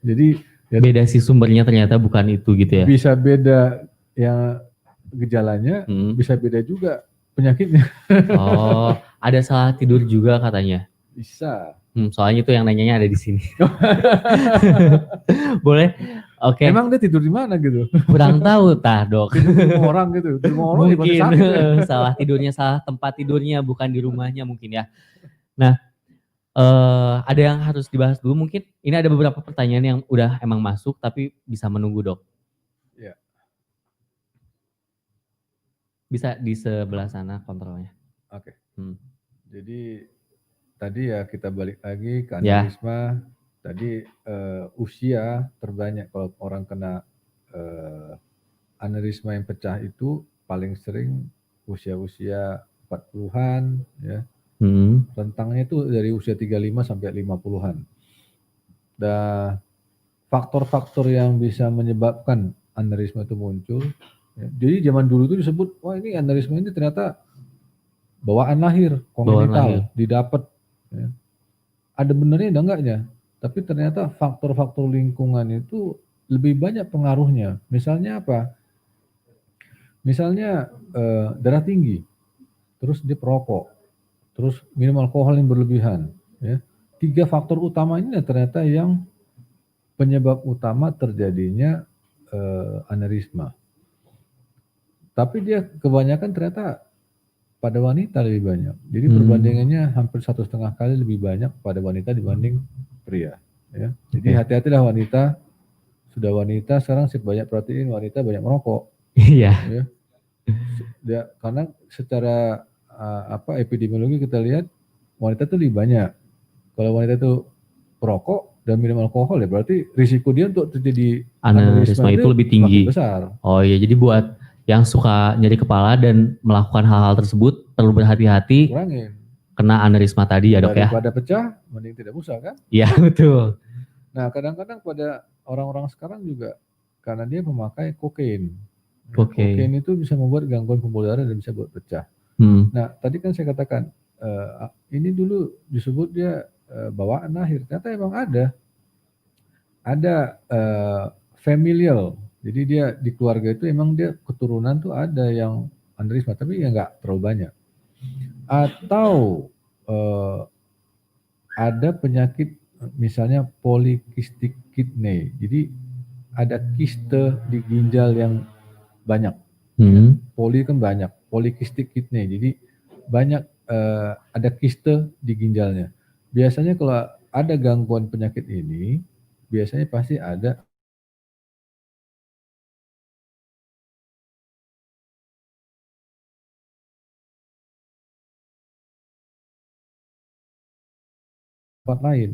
Jadi beda sih sumbernya, ternyata bukan itu gitu ya. Bisa beda yang gejalanya, bisa beda juga penyakitnya. Oh, ada salah tidur juga katanya. Bisa. Soalnya itu yang nanyanya ada di sini. Boleh? Oke. Emang dia tidur di mana gitu? Kurang tahu tah dok. Tidur di rumah orang gitu. Di rumah orang mungkin salah tidurnya, salah tempat tidurnya, bukan di rumahnya mungkin ya. Nah, ada yang harus dibahas dulu. Mungkin ini ada beberapa pertanyaan yang udah emang masuk tapi bisa menunggu dok. Ya. Bisa di sebelah sana kontrolnya. Oke. Jadi tadi ya kita balik lagi ke aneurisma. Tadi usia terbanyak kalau orang kena aneurisma yang pecah itu paling sering usia-usia 40-an ya. Rentangnya itu dari usia 35 sampai 50-an. Dan faktor-faktor yang bisa menyebabkan aneurisma itu muncul. Ya. Jadi zaman dulu itu disebut, wah ini aneurisma ini ternyata bawaan lahir, kongenital, didapat. Ya. Ada benernya ada enggaknya. Tapi ternyata faktor-faktor lingkungan itu lebih banyak pengaruhnya. Misalnya apa? Misalnya darah tinggi, terus dia perokok, terus minum alkohol yang berlebihan. Ya. 3 faktor utama ini ternyata yang penyebab utama terjadinya aneurisma. Tapi dia kebanyakan ternyata pada wanita lebih banyak. Jadi perbandingannya hampir 1,5 kali lebih banyak pada wanita dibanding pria. Ya. Jadi hati-hatilah wanita. Sudah wanita sekarang banyak perhatiin wanita banyak merokok. Iya. Ya, karena secara epidemiologi kita lihat wanita itu lebih banyak. Kalau wanita itu perokok dan minum alkohol ya berarti risiko dia untuk terjadi aneurisma itu lebih tinggi. Besar. Oh iya, jadi buat yang suka nyeri kepala dan melakukan hal-hal tersebut perlu berhati-hati. Kurangin. Kena aneurisma tadi ya dok ya. Daripada pecah, mending tidak usah kan? Iya betul. Nah kadang-kadang pada orang-orang sekarang juga karena dia memakai kokain. Kokain itu bisa membuat gangguan pembuluh darah dan bisa buat pecah. Nah tadi kan saya katakan ini dulu disebut dia bawaan lahir. Ternyata emang ada familial. Jadi dia di keluarga itu emang dia keturunan tuh ada yang aneurisma, tapi ya nggak terlalu banyak. Atau ada penyakit misalnya polycystic kidney. Jadi ada kiste di ginjal yang banyak. Poli kan banyak, polycystic kidney. Jadi banyak ada kiste di ginjalnya. Biasanya kalau ada gangguan penyakit ini, biasanya pasti ada tempat lain.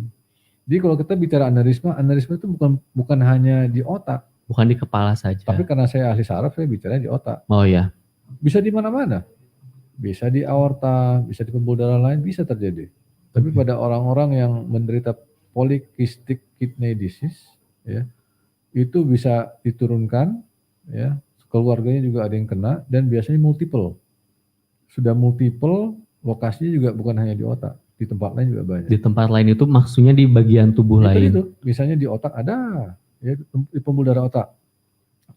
Jadi kalau kita bicara aneurisma itu bukan hanya di otak. Bukan di kepala saja. Tapi karena saya ahli saraf, saya bicara di otak. Oh iya. Bisa di mana-mana. Bisa di aorta, bisa di pembuluh darah lain, bisa terjadi. Tapi pada orang-orang yang menderita polycystic kidney disease, ya, itu bisa diturunkan, ya, keluarganya juga ada yang kena, dan biasanya multiple. Sudah multiple, lokasinya juga bukan hanya di otak, di tempat lain juga banyak. Di tempat lain itu maksudnya di bagian tubuh lain? Itu, misalnya di otak ada, ya, di pembuluh darah otak.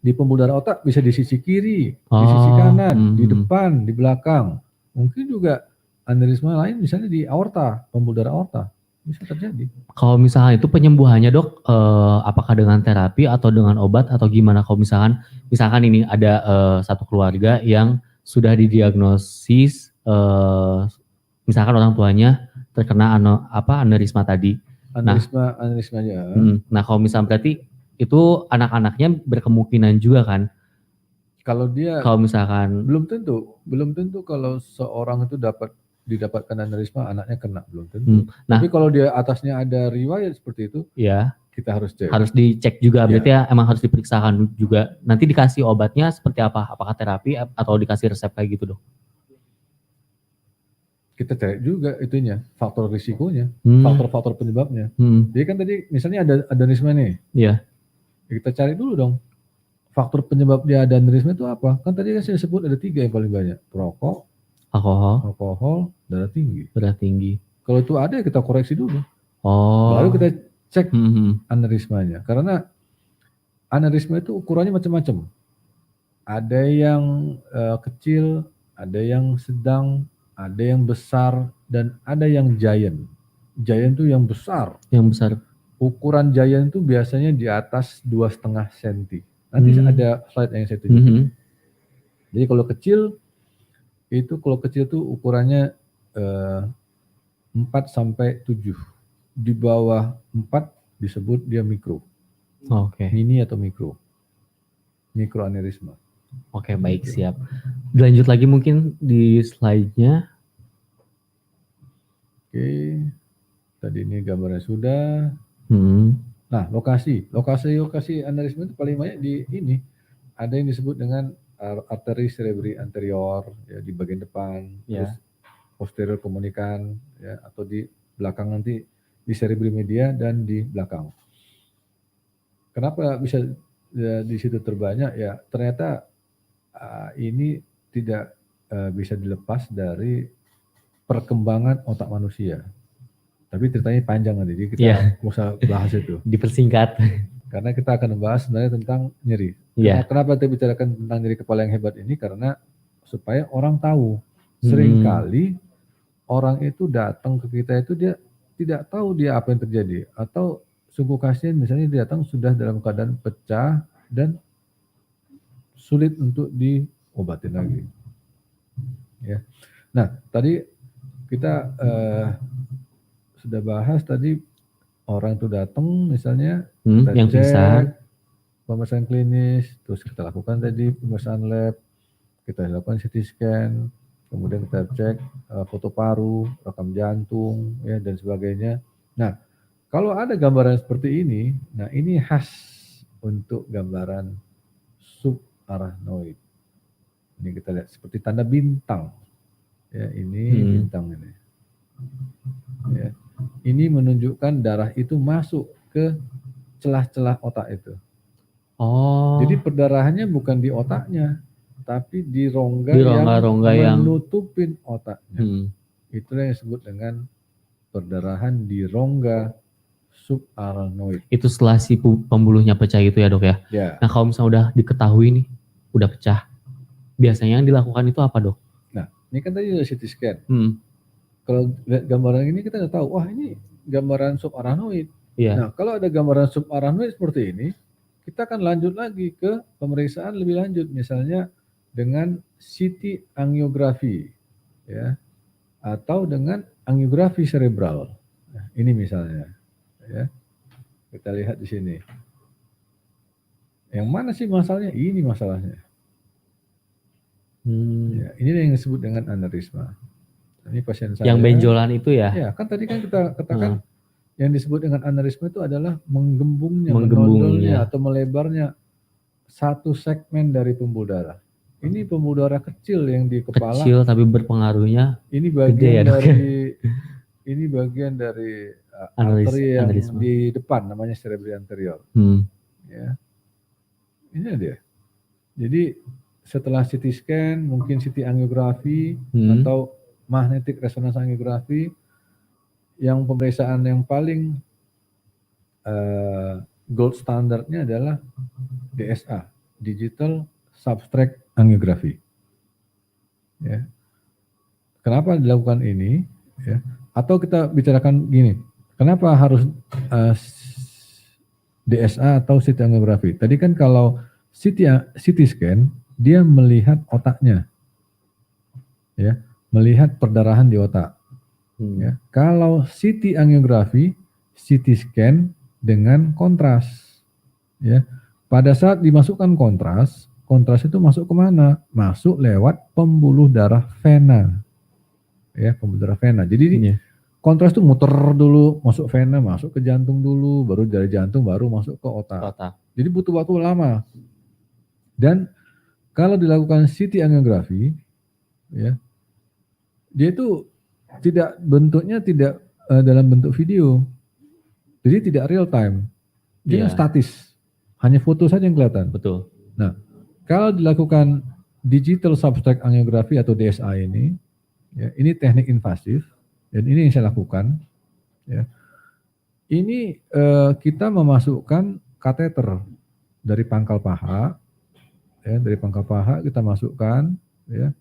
Di pembuluh darah otak bisa di sisi kiri, di sisi kanan, di depan, di belakang. Mungkin juga aneurisma lain misalnya di aorta, pembuluh darah aorta. Bisa terjadi. Kalau misalnya itu penyembuhannya dok, apakah dengan terapi atau dengan obat atau gimana? Kalau misalkan ini ada satu keluarga yang sudah didiagnosis, misalkan orang tuanya terkena aneurisma tadi. Aneurismanya. Nah kalau misalnya berarti itu anak-anaknya berkemungkinan juga kan? Kalau misalkan belum tentu kalau seorang itu didapatkan aneurisma anaknya kena, belum tentu. Tapi kalau dia atasnya ada riwayat seperti itu, ya kita harus cek. Harus dicek juga, berarti ya emang harus diperiksakan juga. Nanti dikasih obatnya seperti apa? Apakah terapi atau dikasih resep kayak gitu dok? Kita cek juga itunya, faktor risikonya, faktor-faktor penyebabnya. Jadi kan tadi misalnya ada aneurisma nih. Iya. Kita cari dulu dong. Faktor penyebab dia ada aneurisma itu apa? Kan tadi saya sebut ada 3 yang paling banyak. Perokok, alkohol, darah tinggi. Kalau itu ada kita koreksi dulu. Baru kita cek aneurismanya. Karena aneurisma itu ukurannya macam-macam. Ada yang kecil, ada yang sedang, ada yang besar, dan ada yang giant. Giant itu yang besar. Yang besar. Ukuran giant itu biasanya di atas 2,5 cm. Nanti ada slide yang saya tunjukin. Jadi kalau kecil itu ukurannya 4 sampai 7. Di bawah 4 disebut dia mikro. Mini atau mikro. Mikroaneurisma. Oke, baik, siap. Lanjut lagi mungkin di slide-nya. Oke. Tadi ini gambarnya sudah. Nah, lokasi aneurisma itu paling banyak di ini. Ada yang disebut dengan arteri cerebri anterior ya di bagian depan, Ya. terus posterior komunikan ya, atau di belakang nanti di cerebri media dan di belakang. Kenapa bisa ya, di situ terbanyak ya? Ternyata ini tidak bisa dilepas dari perkembangan otak manusia. Tapi ceritanya panjang nanti, jadi kita nggak usah bahas itu. Dipersingkat. Karena kita akan membahas sebenarnya tentang nyeri. Iya. Kenapa kita bicarakan tentang nyeri kepala yang hebat ini? Karena supaya orang tahu. Seringkali orang itu datang ke kita itu dia tidak tahu dia apa yang terjadi. Atau sungguh kasihan misalnya dia datang sudah dalam keadaan pecah dan sulit untuk diobatin lagi. Ya. Nah, tadi kita sudah bahas tadi orang itu datang misalnya kita yang cek pingsan. pemeriksaan klinis, terus kita lakukan tadi pemeriksaan lab, kita lakukan CT scan, kemudian kita cek foto paru, rekam jantung, ya dan sebagainya. Nah, kalau ada gambaran seperti ini, nah ini khas untuk gambaran subarachnoid. Ini kita lihat seperti tanda bintang. Ya, ini bintang ini. Ya. Ini menunjukkan darah itu masuk ke celah-celah otak itu. Oh. Jadi perdarahannya bukan di otaknya, tapi di rongga, yang menutupin otaknya. Itulah yang disebut dengan perdarahan di rongga subarachnoid. Itu setelah si pembuluhnya pecah itu ya dok ya? Ya. Nah kalau misalnya udah diketahui nih, udah pecah, biasanya yang dilakukan itu apa dok? Nah ini kan tadi udah CT scan. Kalau lihat gambaran ini kita udah tahu, wah ini gambaran subarachnoid. Yeah. Nah kalau ada gambaran subarachnoid seperti ini, kita akan lanjut lagi ke pemeriksaan lebih lanjut, misalnya dengan CT angiografi, ya, atau dengan angiografi cerebral. Nah, ini misalnya, ya, kita lihat di sini. Yang mana sih masalahnya? Ini masalahnya. Ya, ini yang disebut dengan aneurisma. Ini pasien saya. Yang benjolan itu ya? Ya, kan tadi kan kita katakan yang disebut dengan aneurisma itu adalah menggembungnya, menonjolnya atau melebarnya satu segmen dari pembuluh darah. Ini pembuluh darah kecil yang di kepala. Kecil tapi berpengaruhnya. Ini bagian ya, dari ini bagian dari arteri yang di depan namanya cerebri anterior. Ya. Ini dia. Jadi setelah CT scan, mungkin CT angiografi atau magnetic resonance angiografi, yang pemeriksaan yang paling gold standardnya adalah DSA, Digital Subtract Angiography. Ya. Kenapa dilakukan ini? Ya. Atau kita bicarakan gini, kenapa harus DSA atau CT angiografi? Tadi kan kalau CT scan dia melihat otaknya, ya, melihat perdarahan di otak. Ya. Kalau CT angiografi, CT scan dengan kontras. Ya. Pada saat dimasukkan kontras, kontras itu masuk kemana? Masuk lewat pembuluh darah vena. Ya, pembuluh darah vena. Jadi kontras itu muter dulu, masuk vena, masuk ke jantung dulu, baru dari jantung baru masuk ke otak. Jadi butuh waktu lama. Dan kalau dilakukan CT angiografi, ya, dia itu bentuknya tidak dalam bentuk video, jadi tidak real time, dia statis, hanya foto saja yang kelihatan. Betul. Nah, kalau dilakukan digital subtract angiografi atau DSA ini, ya, ini teknik invasif dan ini yang saya lakukan. Ya. Ini kita memasukkan kateter dari pangkal paha, ya, dari pangkal paha kita masukkan, ya,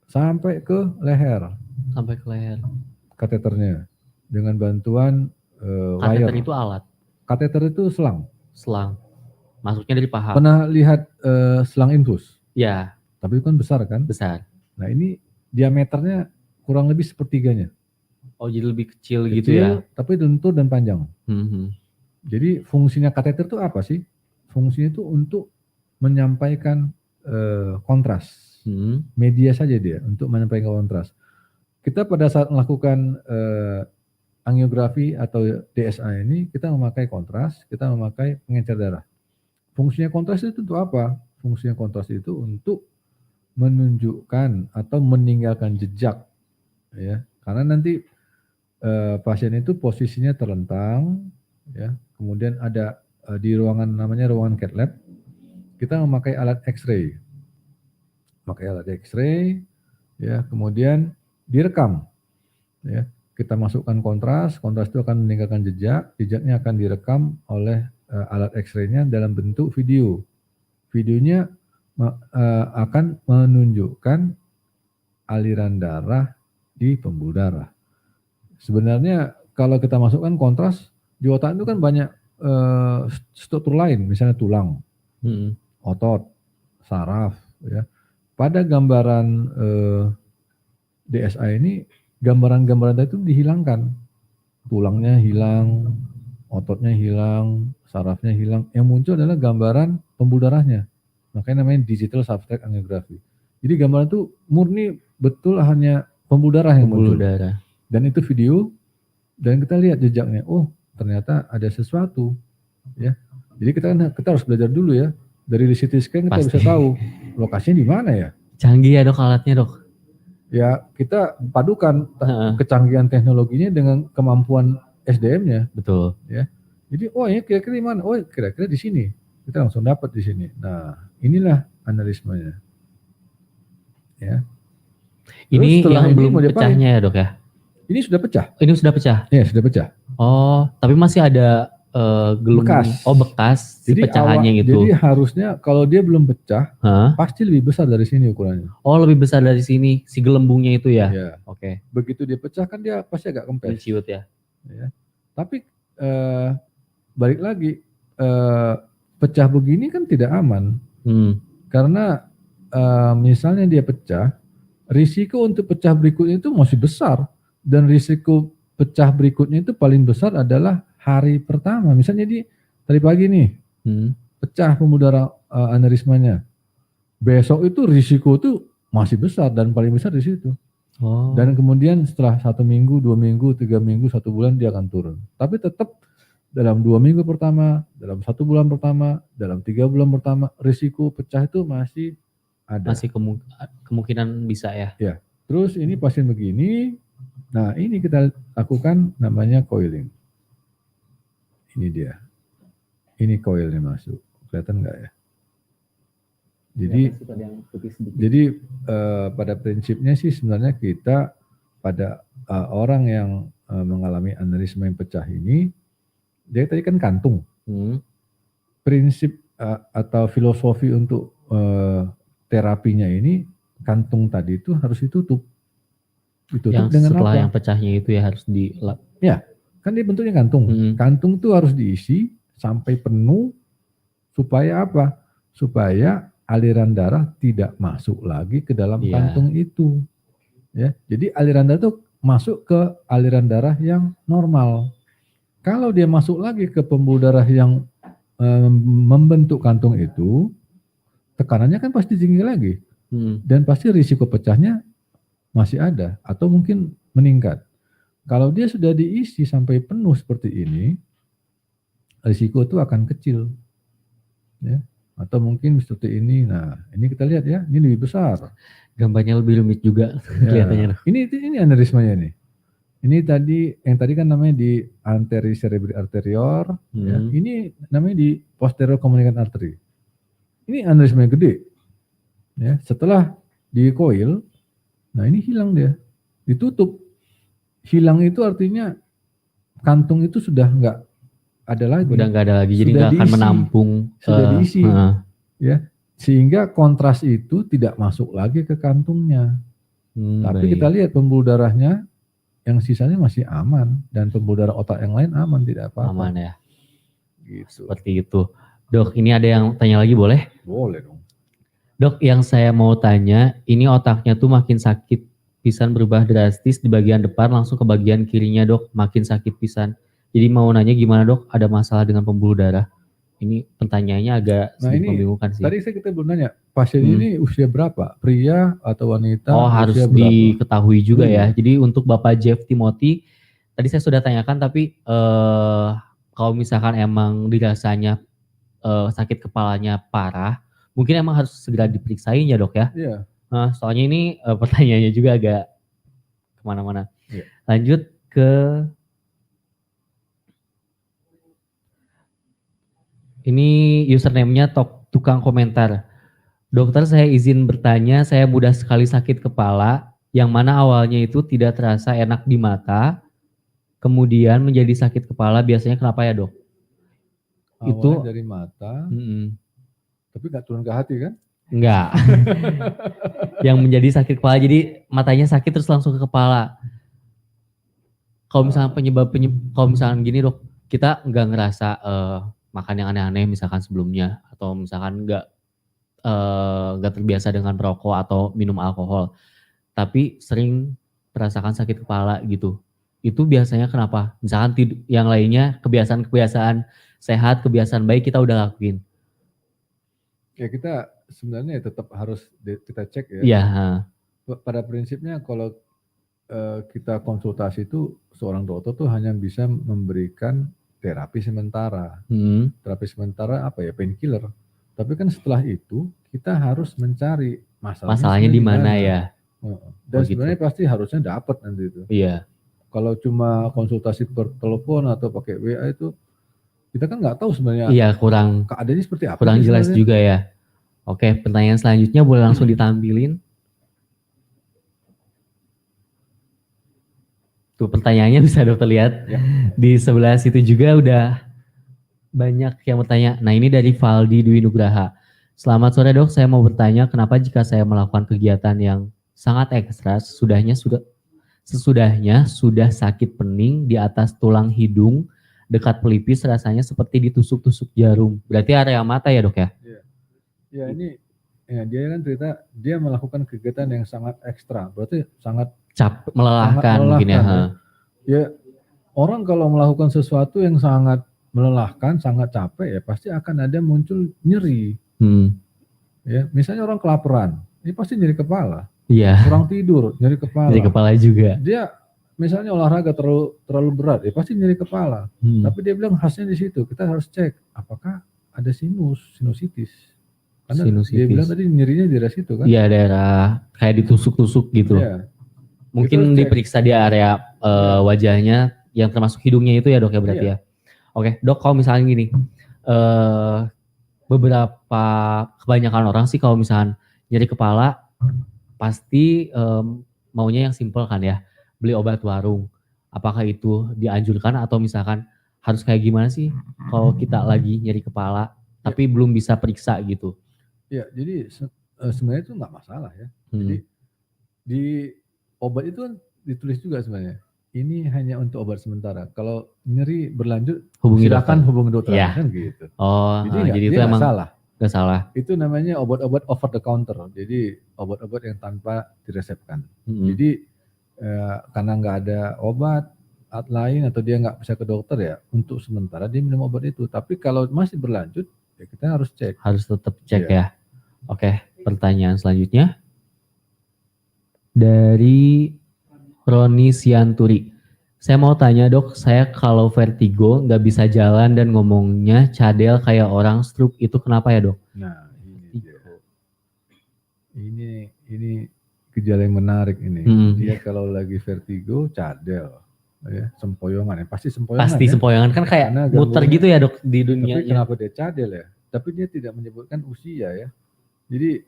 sampai ke leher. Sampai ke leher. Kateternya dengan bantuan kateter wire. Itu alat. Kateter itu selang. Selang. Masuknya dari paha. Pernah lihat selang infus? Ya. Tapi itu kan besar kan? Besar. Nah ini diameternya kurang lebih sepertiganya. Oh jadi lebih kecil gitu ya? Tapi lentur dan panjang. Jadi fungsinya kateter itu apa sih? Fungsinya itu untuk menyampaikan kontras. Media saja dia untuk menyampaikan kontras. Kita pada saat melakukan angiografi atau DSA ini, kita memakai kontras, kita memakai pengencer darah. Fungsinya kontras itu untuk apa? fungsinya kontras itu untuk menunjukkan atau meninggalkan jejak, ya. Karena nanti pasien itu posisinya terlentang, ya. Kemudian ada di ruangan namanya ruangan cath lab, kita memakai alat X-ray, ya. Kemudian direkam, ya. Kita masukkan kontras itu akan meninggalkan jejaknya akan direkam oleh alat X-ray-nya dalam bentuk video. Videonya akan menunjukkan aliran darah di pembuluh darah. Sebenarnya kalau kita masukkan kontras di otak itu kan banyak struktur lain, misalnya tulang, otot, saraf, ya. Pada gambaran DSA ini gambaran-gambaran itu dihilangkan, tulangnya hilang, ototnya hilang, sarafnya hilang. Yang muncul adalah gambaran pembuluh darahnya. Makanya namanya digital subtract angiography. Jadi gambaran itu murni betul hanya pembuluh darah yang muncul. Dan itu video, dan kita lihat jejaknya. Oh, ternyata ada sesuatu, ya. Jadi kita harus belajar dulu ya. Dari CT scan kita bisa tahu lokasinya di mana ya. Canggih ya dok alatnya dok. Ya kita padukan kecanggihan teknologinya dengan kemampuan SDM-nya. Betul. Ya. Jadi oh ya kira-kira di mana? Oh kira-kira di sini. Kita langsung dapat di sini. Nah inilah analismanya. Ya. Ini yang belum pecahnya ya dok ya? Ini sudah pecah. Ini sudah pecah? Ya sudah pecah. Oh tapi masih ada bekas. Oh bekas si pecahannya gitu. Jadi harusnya kalau dia belum pecah, pasti lebih besar dari sini ukurannya. Oh lebih besar dari sini si gelembungnya itu ya? Iya. Oke. Begitu dia pecah kan dia pasti agak kempes. Menciut ya. Ya. Tapi balik lagi pecah begini kan tidak aman. Karena misalnya dia pecah, risiko untuk pecah berikutnya itu masih besar, dan risiko pecah berikutnya itu paling besar adalah hari pertama. Misalnya tadi pagi nih pecah pembuluh darah aneurismanya, besok itu risiko itu masih besar dan paling besar di situ. Dan kemudian setelah 1 minggu, 2 minggu, 3 minggu, 1 bulan dia akan turun. Tapi tetap dalam 2 minggu pertama, dalam 1 bulan pertama, dalam 3 bulan pertama, risiko pecah itu masih ada. Masih kemungkinan bisa ya. Ya. Terus ini pasien begini, nah ini kita lakukan namanya coiling. Ini dia. Ini coilnya masuk. Kelihatan nggak ya? Jadi pada prinsipnya sih sebenarnya kita pada orang yang mengalami aneurisma yang pecah ini, dia tadi kan kantung. Prinsip atau filosofi untuk terapinya ini, kantung tadi itu harus ditutup. Ditutup dengan setelah apa? Yang pecahnya itu ya harus dilap. Ya, kan dia bentuknya kantung. Kantung itu harus diisi sampai penuh supaya apa? Supaya aliran darah tidak masuk lagi ke dalam kantung itu. Ya, jadi aliran darah itu masuk ke aliran darah yang normal. Kalau dia masuk lagi ke pembuluh darah yang membentuk kantung itu, tekanannya kan pasti tinggi lagi. Dan pasti risiko pecahnya masih ada atau mungkin meningkat. Kalau dia sudah diisi sampai penuh seperti ini, risiko itu akan kecil. Ya. Atau mungkin seperti ini. Nah, ini kita lihat ya, ini lebih besar. Gambarnya lebih rumit juga kelihatannya. Ini aneurismanya nih. Ini yang tadi kan namanya di anteri cerebri arterior, ya. Ini namanya di posterior communicant artery. Ini aneurisma yang gede. Ya, setelah di coil, nah ini hilang dia, ditutup. Hilang itu artinya kantung itu sudah nggak ada lagi. Udah nggak ada lagi, jadi nggak akan menampung. Sudah diisi, ya, sehingga kontras itu tidak masuk lagi ke kantungnya. Tapi kita lihat pembuluh darahnya yang sisanya masih aman, dan pembuluh darah otak yang lain aman, tidak apa-apa. Aman ya. Gitu. Seperti itu. Dok, ini ada yang tanya lagi boleh? Boleh dong. Dok, yang saya mau tanya, ini otaknya tuh makin sakit pisan, berubah drastis di bagian depan langsung ke bagian kirinya dok, makin sakit pisan. Jadi mau nanya gimana dok, ada masalah dengan pembuluh darah? Ini pertanyaannya agak sedikit membingungkan sih. Tadi kita belum nanya, pasien ini usia berapa? Pria atau wanita? Oh harus diketahui juga ya. Jadi untuk Bapak Jeff Timothy, tadi saya sudah tanyakan, tapi kalau misalkan emang dirasanya sakit kepalanya parah, Mungkin emang harus segera diperiksain ya dok ya. Iya. Nah, soalnya ini pertanyaannya juga agak kemana-mana. Iya. Lanjut ke ini username-nya tukang komentar. Dokter, saya izin bertanya, saya mudah sekali sakit kepala, yang mana awalnya itu tidak terasa enak di mata, kemudian menjadi sakit kepala, biasanya kenapa ya dok? Awalnya Itu dari mata, mm-mm, tapi nggak turun ke hati kan? enggak. Yang menjadi sakit kepala, jadi matanya sakit terus langsung ke kepala. Kalau misalnya kalau misalnya gini dok, kita nggak ngerasa makan yang aneh-aneh misalkan sebelumnya, atau misalkan nggak terbiasa dengan merokok atau minum alkohol, tapi sering merasakan sakit kepala gitu. Itu biasanya kenapa? Misalkan yang lainnya kebiasaan-kebiasaan sehat, kebiasaan baik kita udah lakuin. Ya kita sebenarnya tetap harus kita cek ya. Iya. Pada prinsipnya kalau kita konsultasi itu seorang dokter tuh hanya bisa memberikan terapi sementara. Terapi sementara apa ya, painkiller. Tapi kan setelah itu kita harus mencari masalahnya di mana ya. Dan sebenarnya gitu. Pasti harusnya dapat nanti itu. Iya. Kalau cuma konsultasi per telepon atau pakai WA itu kita kan nggak tahu sebenarnya. Iya, kurang keadaannya seperti apa. Kurang jelas sebenarnya juga ya. Oke, pertanyaan selanjutnya boleh langsung ditampilin. Tuh pertanyaannya bisa dokter lihat ya. Di sebelah situ juga udah banyak yang bertanya. Nah ini dari Valdi Dwi Nugraha. Selamat sore dok, saya mau bertanya kenapa jika saya melakukan kegiatan yang sangat ekstra sesudahnya sudah sakit pening di atas tulang hidung dekat pelipis, rasanya seperti ditusuk-tusuk jarum. Berarti area mata ya dok ya? Ya ini ya, dia kan cerita dia melakukan kegiatan yang sangat ekstra, berarti sangat melelahkan mungkin ya. Ya orang kalau melakukan sesuatu yang sangat melelahkan, sangat capek ya pasti akan ada muncul nyeri. Ya misalnya orang kelaparan, ini pasti nyeri kepala. Iya. Kurang tidur, nyeri kepala. Nyeri kepala juga. Dia misalnya olahraga terlalu berat, ya pasti nyeri kepala. Tapi dia bilang khasnya di situ. Kita harus cek apakah ada sinusitis. Karena dia bilang tadi nyerinya di daerah situ kan? Iya, daerah kayak ditusuk-tusuk gitu. Iya. Mungkin diperiksa di area wajahnya yang termasuk hidungnya itu ya dok ya berarti ya. Oke, dok kalau misalnya gini, kebanyakan orang sih kalau misalnya nyeri kepala pasti maunya yang simple kan ya, beli obat warung. Apakah itu dianjurkan atau misalkan harus kayak gimana sih kalau kita lagi nyeri kepala tapi belum bisa periksa gitu? Ya, jadi sebenarnya itu nggak masalah ya. Jadi di obat itu kan ditulis juga sebenarnya. Ini hanya untuk obat sementara. Kalau nyeri berlanjut, silakan hubungi dokter kan gitu. Oh, jadi itu emang nggak salah. Itu namanya obat-obat over the counter. Jadi obat-obat yang tanpa diresepkan. Jadi karena nggak ada obat lain atau dia nggak bisa ke dokter ya, untuk sementara dia minum obat itu. Tapi kalau masih berlanjut, ya kita harus cek. Harus tetap cek ya. Oke, pertanyaan selanjutnya dari Roni Sianturi. Saya mau tanya dok, saya kalau vertigo nggak bisa jalan dan ngomongnya cadel kayak orang stroke, itu kenapa ya dok? Nah ini gejala yang menarik ini. Dia kalau lagi vertigo cadel, ya sempoyongan ya pasti sempoyongan. Pasti sempoyongan kan kayak muter gitu ya dok di dunia. Tapi kenapa dia cadel ya? Tapi dia tidak menyebutkan usia ya. Jadi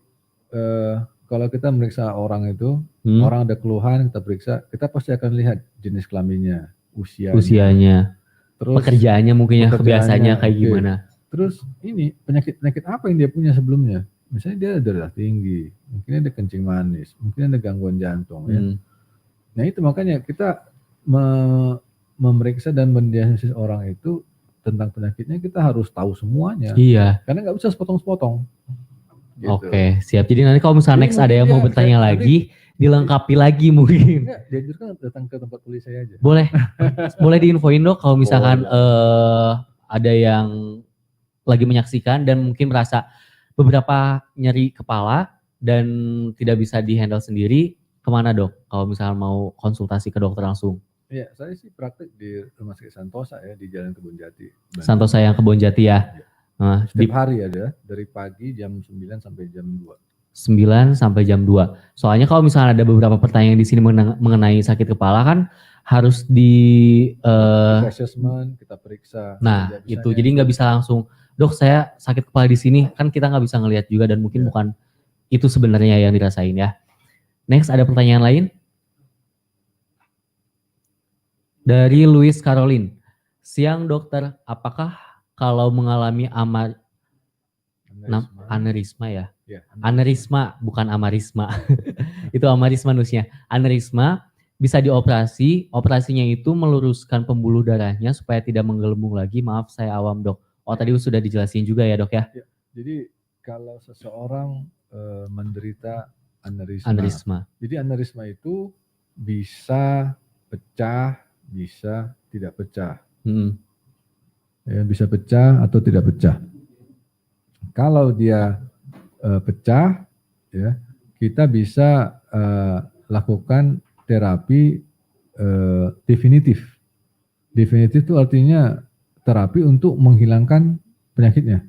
kalau kita meriksa orang itu, orang ada keluhan, kita periksa, kita pasti akan lihat jenis kelaminnya, usianya, terus pekerjaannya mungkin kebiasaannya kayak gimana. Terus ini penyakit apa yang dia punya sebelumnya. Misalnya dia ada darah tinggi, mungkin ada kencing manis, mungkin ada gangguan jantung ya. Nah itu makanya kita memeriksa dan mendiagnosis orang itu tentang penyakitnya, kita harus tahu semuanya. Iya. Karena nggak bisa sepotong-sepotong. Gitu. Oke, siap. Jadi nanti kalau misalnya next ada yang mau bertanya lagi, dilengkapi lagi mungkin. Enggak, dianjurkan datang ke tempat kuliah saya aja. Boleh, boleh diinfoin dok kalau misalkan ada yang lagi menyaksikan dan mungkin merasa beberapa nyeri kepala dan tidak bisa dihandle sendiri, kemana dok? Kalau misalnya mau konsultasi ke dokter langsung. Iya, saya sih praktek di Rumah Sakit Santosa ya, di Jalan Kebonjati. Santosa yang Kebonjati ya. Nah, di Setiap hari ada, dari pagi jam 9 sampai jam 2. 9 sampai jam 2. Soalnya kalau misalnya ada beberapa pertanyaan di sini mengenai sakit kepala kan harus Kita assessment, kita periksa. nah Tidak itu bisanya jadi nggak bisa langsung dok saya sakit kepala di sini kan kita nggak bisa ngelihat juga dan mungkin Ya. bukan itu sebenarnya yang dirasain ya. Next ada pertanyaan lain dari Louis Caroline. Siang dokter, apakah kalau mengalami anerisma ya? Ya, Anerisma bukan amarisma. Itu amarisma nusnya. Anerisma bisa dioperasi, operasinya itu meluruskan pembuluh darahnya supaya tidak menggelembung lagi. Maaf saya awam dok. Oh tadi sudah dijelasin juga ya dok ya? Ya, jadi kalau seseorang menderita anerisma. Anerisma. Jadi anerisma itu bisa pecah, bisa tidak pecah. Ya, bisa pecah atau tidak pecah. Kalau dia pecah, ya kita bisa lakukan terapi definitif. Definitif itu artinya terapi untuk menghilangkan penyakitnya.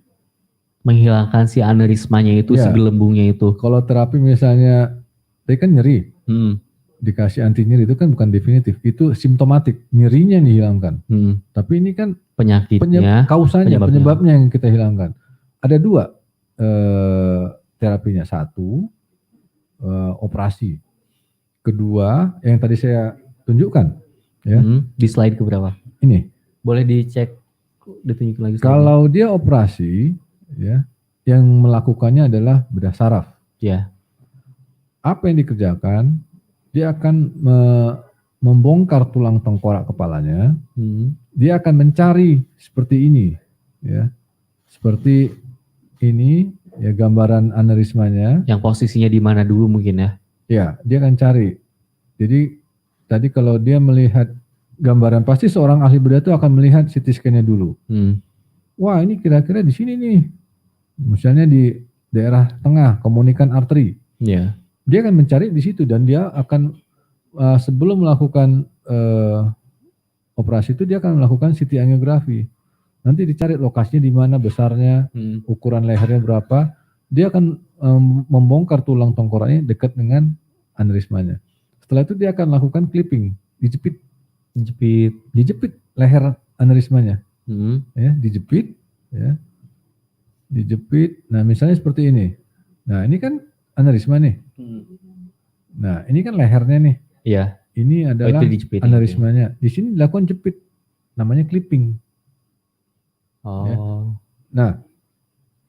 Menghilangkan si anerismanya itu, Ya. si gelembungnya itu. Kalau terapi misalnya, tadi kan nyeri, dikasih anti nyeri itu kan bukan definitif, itu simptomatik, nyerinya dihilangkan. Tapi ini kan penyakitnya, penyebabnya yang kita hilangkan. Ada dua terapinya, satu operasi, kedua yang tadi saya tunjukkan, ya. Di slide keberapa? Ini. Boleh dicek, ditunjukin lagi. Kalau dia operasi, ya, yang melakukannya adalah bedah saraf. Ya. Apa yang dikerjakan? Dia akan membongkar tulang tengkorak kepalanya. Dia akan mencari seperti ini, ya, seperti ini, ya gambaran anerismanya. Yang posisinya di mana dulu mungkin ya? Ya, dia akan cari. Jadi tadi kalau dia melihat gambaran, pasti seorang ahli bedah itu akan melihat CT scan-nya dulu. Wah, ini kira-kira di sini nih. Misalnya di daerah tengah, komunikan arteri. Yeah. Dia akan mencari di situ dan dia akan sebelum melakukan operasi itu dia akan melakukan CT angiografi. Nanti dicari lokasinya di mana, besarnya, ukuran lehernya berapa. Dia akan membongkar tulang tengkoraknya dekat dengan anerismanya. Setelah itu dia akan lakukan clipping, dijepit leher anerismanya, ya, dijepit, ya, dijepit. Nah misalnya seperti ini. Nah ini kan anerisma nih. Nah ini kan lehernya nih. Iya. Ini adalah anerismanya. Di sini dilakukan jepit, namanya clipping. Ya. Nah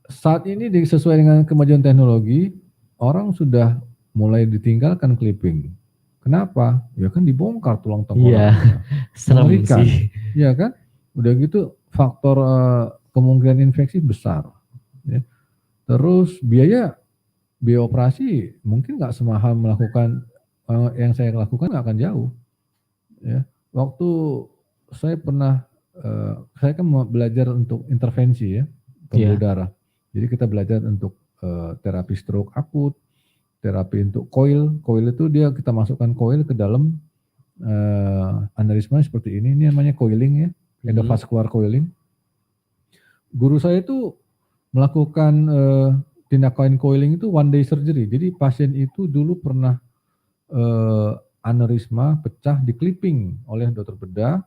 saat ini sesuai dengan kemajuan teknologi, orang sudah mulai ditinggalkan clipping. Kenapa? Ya kan dibongkar tulang tengkorak. Iya, serem sih. Iya kan? Udah gitu faktor kemungkinan infeksi besar. Ya. Terus biaya operasi mungkin nggak semahal melakukan yang saya lakukan, nggak akan jauh. Ya. Waktu saya pernah, saya kan belajar untuk intervensi ya, pembuluh darah. Jadi kita belajar untuk terapi stroke akut, terapi untuk coil itu dia kita masukkan coil ke dalam anerisma seperti ini namanya coiling ya, endovascular coiling. Guru saya itu melakukan tindakan coiling itu one day surgery. Jadi pasien itu dulu pernah anerisma pecah di clipping oleh dokter bedah,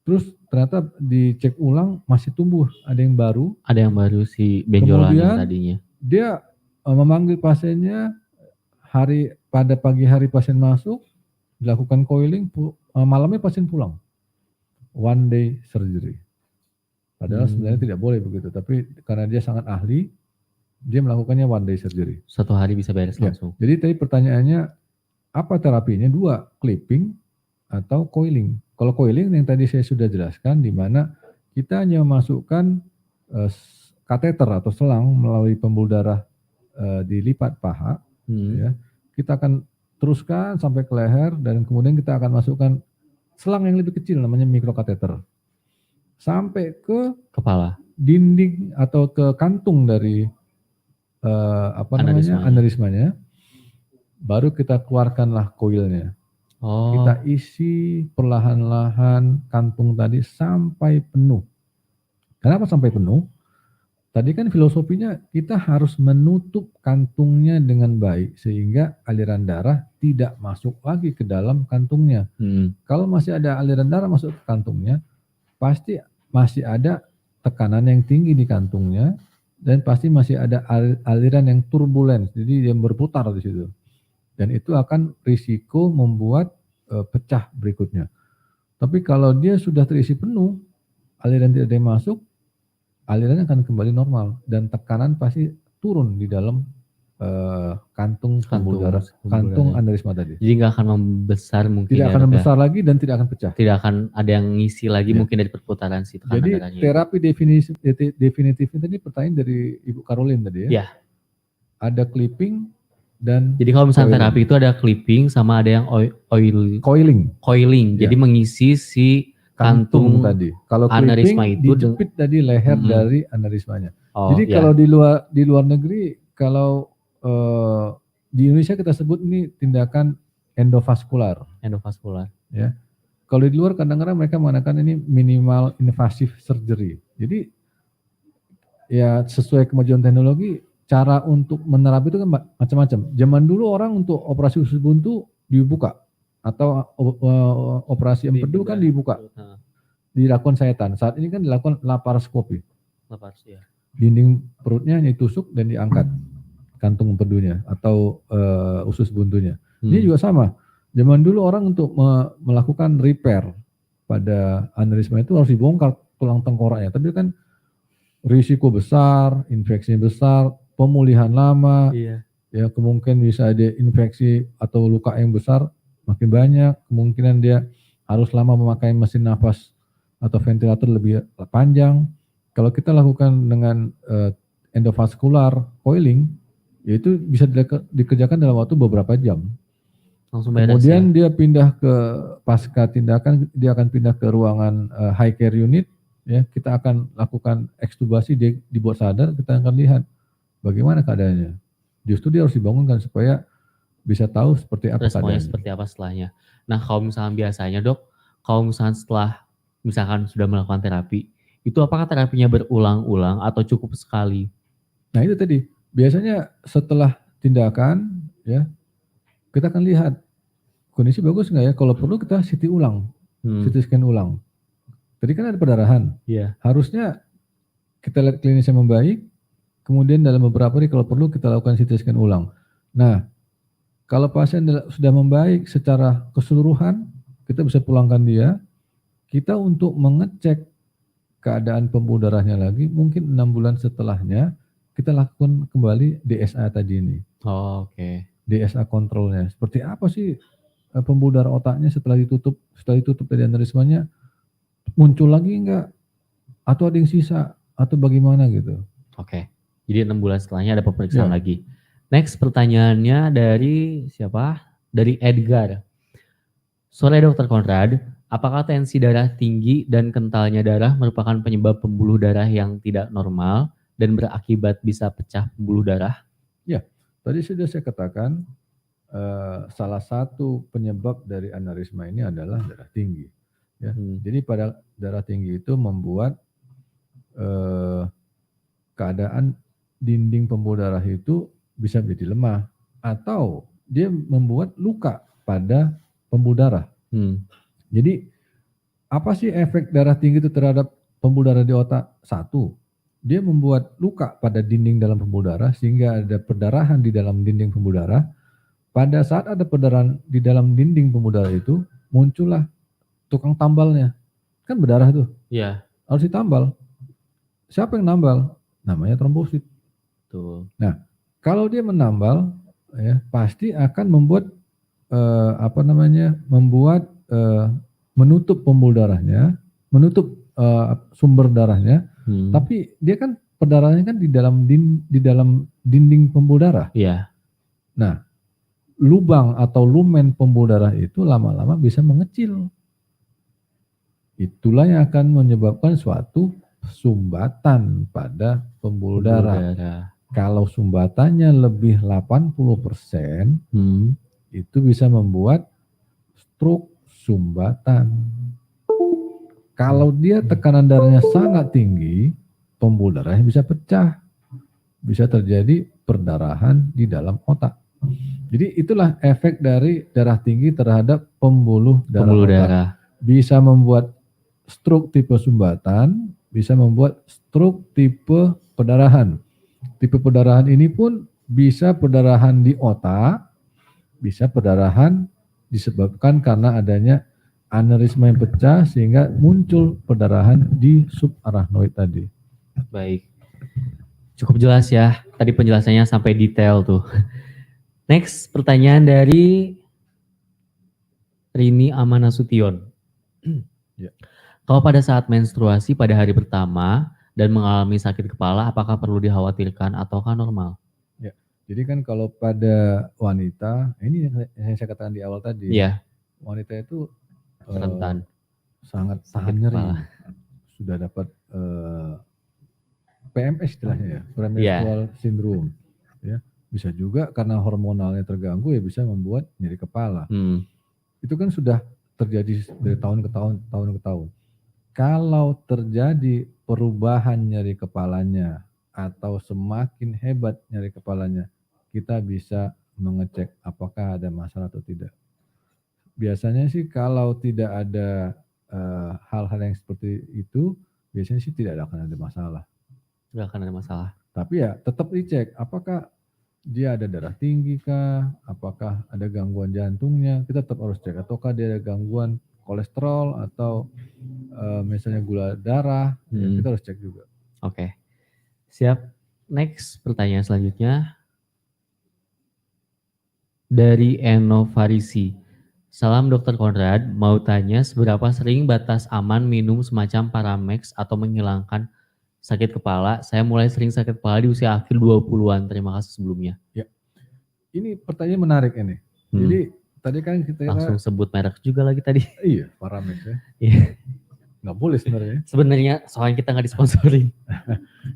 terus ternyata dicek ulang masih tumbuh, ada yang baru si benjolan yang tadinya. Dia memanggil pasiennya pada pagi hari pasien masuk, dilakukan coiling, malamnya pasien pulang. One day surgery. Padahal sebenarnya tidak boleh begitu, tapi karena dia sangat ahli, dia melakukannya one day surgery. Satu hari bisa beres langsung. Jadi tadi pertanyaannya, apa terapinya? Dua, clipping atau coiling. Kalau coiling yang tadi saya sudah jelaskan, di mana kita hanya memasukkan kateter atau selang melalui pembuluh darah di lipat paha. Ya, kita akan teruskan sampai ke leher dan kemudian kita akan masukkan selang yang lebih kecil namanya mikrokateter sampai ke kepala, dinding atau ke kantung dari anerismanya. Baru kita keluarkanlah koilnya. Kita isi perlahan-lahan kantung tadi sampai penuh. Kenapa sampai penuh? Tadi kan filosofinya kita harus menutup kantungnya dengan baik sehingga aliran darah tidak masuk lagi ke dalam kantungnya. Kalau masih ada aliran darah masuk ke kantungnya, pasti masih ada tekanan yang tinggi di kantungnya dan pasti masih ada aliran yang turbulens, jadi dia berputar di situ. Dan itu akan risiko membuat pecah berikutnya. Tapi kalau dia sudah terisi penuh, aliran tidak ada yang masuk, alirannya akan kembali normal dan tekanan pasti turun di dalam kantung pembuluh darah, kantung aneurisma tadi. Jadi nggak akan membesar mungkin. Tidak akan membesar lagi dan tidak akan pecah. Tidak akan ada yang ngisi lagi mungkin dari perputaran si tekanan Jadi darahnya. terapi definitifnya tadi pertanyaan dari Ibu Caroline tadi ya. Iya. Ada clipping dan. Jadi kalau misalnya terapi itu ada clipping sama ada yang coiling. Jadi mengisi si kantung tadi. Kalau aneurisma itu dijepit tadi leher dari aneurismanya. Jadi kalau di luar negeri, kalau di Indonesia kita sebut ini tindakan endovaskular. Ya. Kalau di luar kadang-kadang mereka mengatakan ini minimal invasive surgery. Jadi ya sesuai kemajuan teknologi, cara untuk menerapkan itu kan macam-macam. Zaman dulu orang untuk operasi usus buntu dibuka. Atau operasi empedu kan dibuka, dilakukan sayatan. Saat ini kan dilakukan laparoskopi. Dinding perutnya ditusuk dan diangkat kantung empedunya atau usus buntunya. Ini juga sama. Zaman dulu orang untuk melakukan repair pada aneurisma itu harus dibongkar tulang tengkoraknya. Tapi kan risiko besar, infeksi besar, pemulihan lama, ya kemungkinan bisa ada infeksi atau luka yang besar. Makin banyak, kemungkinan dia harus lama memakai mesin nafas atau ventilator lebih panjang. Kalau kita lakukan dengan endovascular coiling, yaitu bisa dikerjakan dalam waktu beberapa jam. Langsung beres. Kemudian dia pindah ke pasca tindakan, dia akan pindah ke ruangan high care unit. Ya, kita akan lakukan ekstubasi, dia dibuat sadar, kita akan lihat bagaimana keadaannya. Justru dia harus dibangunkan supaya bisa tahu seperti apa keadaannya. Seperti apa setelahnya. Nah kalau misalnya biasanya dok, kalau misalnya setelah misalkan sudah melakukan terapi, itu apakah terapinya berulang-ulang atau cukup sekali? Nah itu tadi, biasanya setelah tindakan ya kita akan lihat kondisi bagus nggak ya. Kalau perlu kita CT ulang, CT scan ulang. Tadi kan ada perdarahan, harusnya kita lihat klinisnya membaik, kemudian dalam beberapa hari kalau perlu kita lakukan CT scan ulang. Nah kalau pasien sudah membaik secara keseluruhan, kita bisa pulangkan dia. Kita untuk mengecek keadaan pembuluh darahnya lagi, mungkin 6 bulan setelahnya, kita lakukan kembali DSA tadi ini. DSA kontrolnya. Seperti apa sih pembuluh darah otaknya setelah ditutup dari aneurismanya, muncul lagi enggak? Atau ada yang sisa? Atau bagaimana gitu. Jadi 6 bulan setelahnya ada pemeriksaan lagi. Next pertanyaannya dari siapa? Dari Edgar. Sore Dr. Konrad, apakah tensi darah tinggi dan kentalnya darah merupakan penyebab pembuluh darah yang tidak normal dan berakibat bisa pecah pembuluh darah? Ya, tadi sudah saya katakan salah satu penyebab dari aneurisma ini adalah darah tinggi. Ya, jadi pada darah tinggi itu membuat keadaan dinding pembuluh darah itu bisa menjadi lemah atau dia membuat luka pada pembuluh darah. Jadi apa sih efek darah tinggi itu terhadap pembuluh darah di otak? Satu, dia membuat luka pada dinding dalam pembuluh darah sehingga ada perdarahan di dalam dinding pembuluh darah. Pada saat ada perdarahan di dalam dinding pembuluh darah itu, muncullah tukang tambalnya. Kan berdarah tuh. Harus ditambal. Siapa yang nambal? Namanya trombosit. Nah, kalau dia menambal, ya pasti akan membuat menutup pembuluh darahnya, menutup sumber darahnya. Tapi dia kan perdarahannya kan di dalam dinding pembuluh darah. Nah, lubang atau lumen pembuluh darah itu lama-lama bisa mengecil. Itulah yang akan menyebabkan suatu sumbatan pada pembuluh darah. Kalau sumbatannya lebih 80%, itu bisa membuat stroke sumbatan. Kalau dia tekanan darahnya sangat tinggi, pembuluh darahnya bisa pecah, bisa terjadi perdarahan di dalam otak. Jadi itulah efek dari darah tinggi terhadap pembuluh darah Pembuluh otak. darah. Bisa membuat stroke tipe sumbatan, bisa membuat stroke tipe perdarahan. Tipe perdarahan ini pun bisa perdarahan di otak, bisa perdarahan disebabkan karena adanya aneurisma yang pecah sehingga muncul perdarahan di subarachnoid tadi. Baik. Cukup jelas ya. Tadi penjelasannya sampai detail tuh. Next, pertanyaan dari Rini Amanasution. Ya. Kalau pada saat menstruasi pada hari pertama dan mengalami sakit kepala, apakah perlu dikhawatirkan ataukah normal? Ya. Jadi kan kalau pada wanita, ini yang saya katakan di awal tadi, Iya, wanita itu rentan. sangat Sakit tahan nyeri, kepala. sudah dapat PMS istilahnya ya, premenstrual syndrome. Ya, bisa juga karena hormonalnya terganggu ya bisa membuat nyeri kepala. Itu kan sudah terjadi dari tahun ke tahun. Kalau terjadi perubahan nyeri kepalanya atau semakin hebat nyeri kepalanya, kita bisa mengecek apakah ada masalah atau tidak. Biasanya sih kalau tidak ada hal-hal yang seperti itu, biasanya sih tidak akan ada masalah. Nggak akan ada masalah. Tapi ya tetap dicek apakah dia ada darah tinggi kah, apakah ada gangguan jantungnya, kita tetap harus cek. Ataukah dia ada gangguan kolesterol atau misalnya gula darah, ya kita harus cek juga. Oke. Siap. Next, pertanyaan selanjutnya dari Eno Farisi. Salam Dr. Konrad, mau tanya seberapa sering batas aman minum semacam Paramex atau menghilangkan sakit kepala? Saya mulai sering sakit kepala di usia akhir 20-an. Terima kasih sebelumnya. Ya. Ini pertanyaan menarik ini. Jadi tadi kan kita langsung sebut merek juga lagi tadi. Iya, Paramex ya. Iya. Nggak boleh sebenarnya. Sebenarnya soalnya kita nggak disponsorin.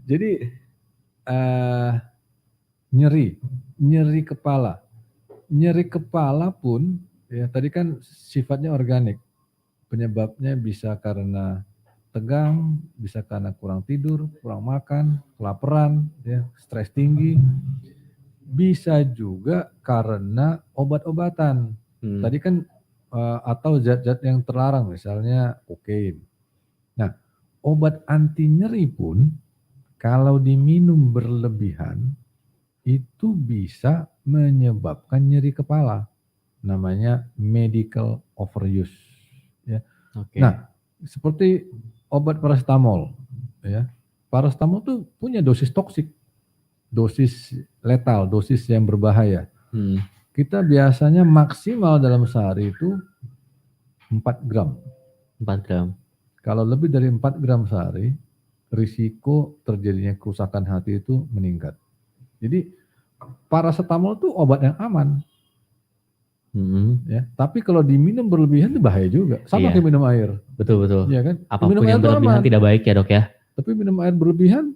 Jadi nyeri kepala. Nyeri kepala pun ya tadi kan sifatnya organik. Penyebabnya bisa karena tegang, bisa karena kurang tidur, kurang makan, kelaparan, ya, stres tinggi. Bisa juga karena obat-obatan. Tadi kan atau zat-zat yang terlarang misalnya kokain. Nah, obat anti nyeri pun kalau diminum berlebihan itu bisa menyebabkan nyeri kepala. Namanya medical overuse. Ya. Okay. Nah, seperti obat paracetamol. Ya. Paracetamol tuh punya dosis toksik, dosis letal, dosis yang berbahaya. Kita biasanya maksimal dalam sehari itu 4 gram. 4 gram. Kalau lebih dari 4 gram sehari, risiko terjadinya kerusakan hati itu meningkat. Jadi paracetamol itu obat yang aman. Ya, tapi kalau diminum berlebihan itu bahaya juga. Sama kayak minum air. Betul. Ya kan? Apapun yang berlebihan tidak baik ya dok ya. Tapi minum air berlebihan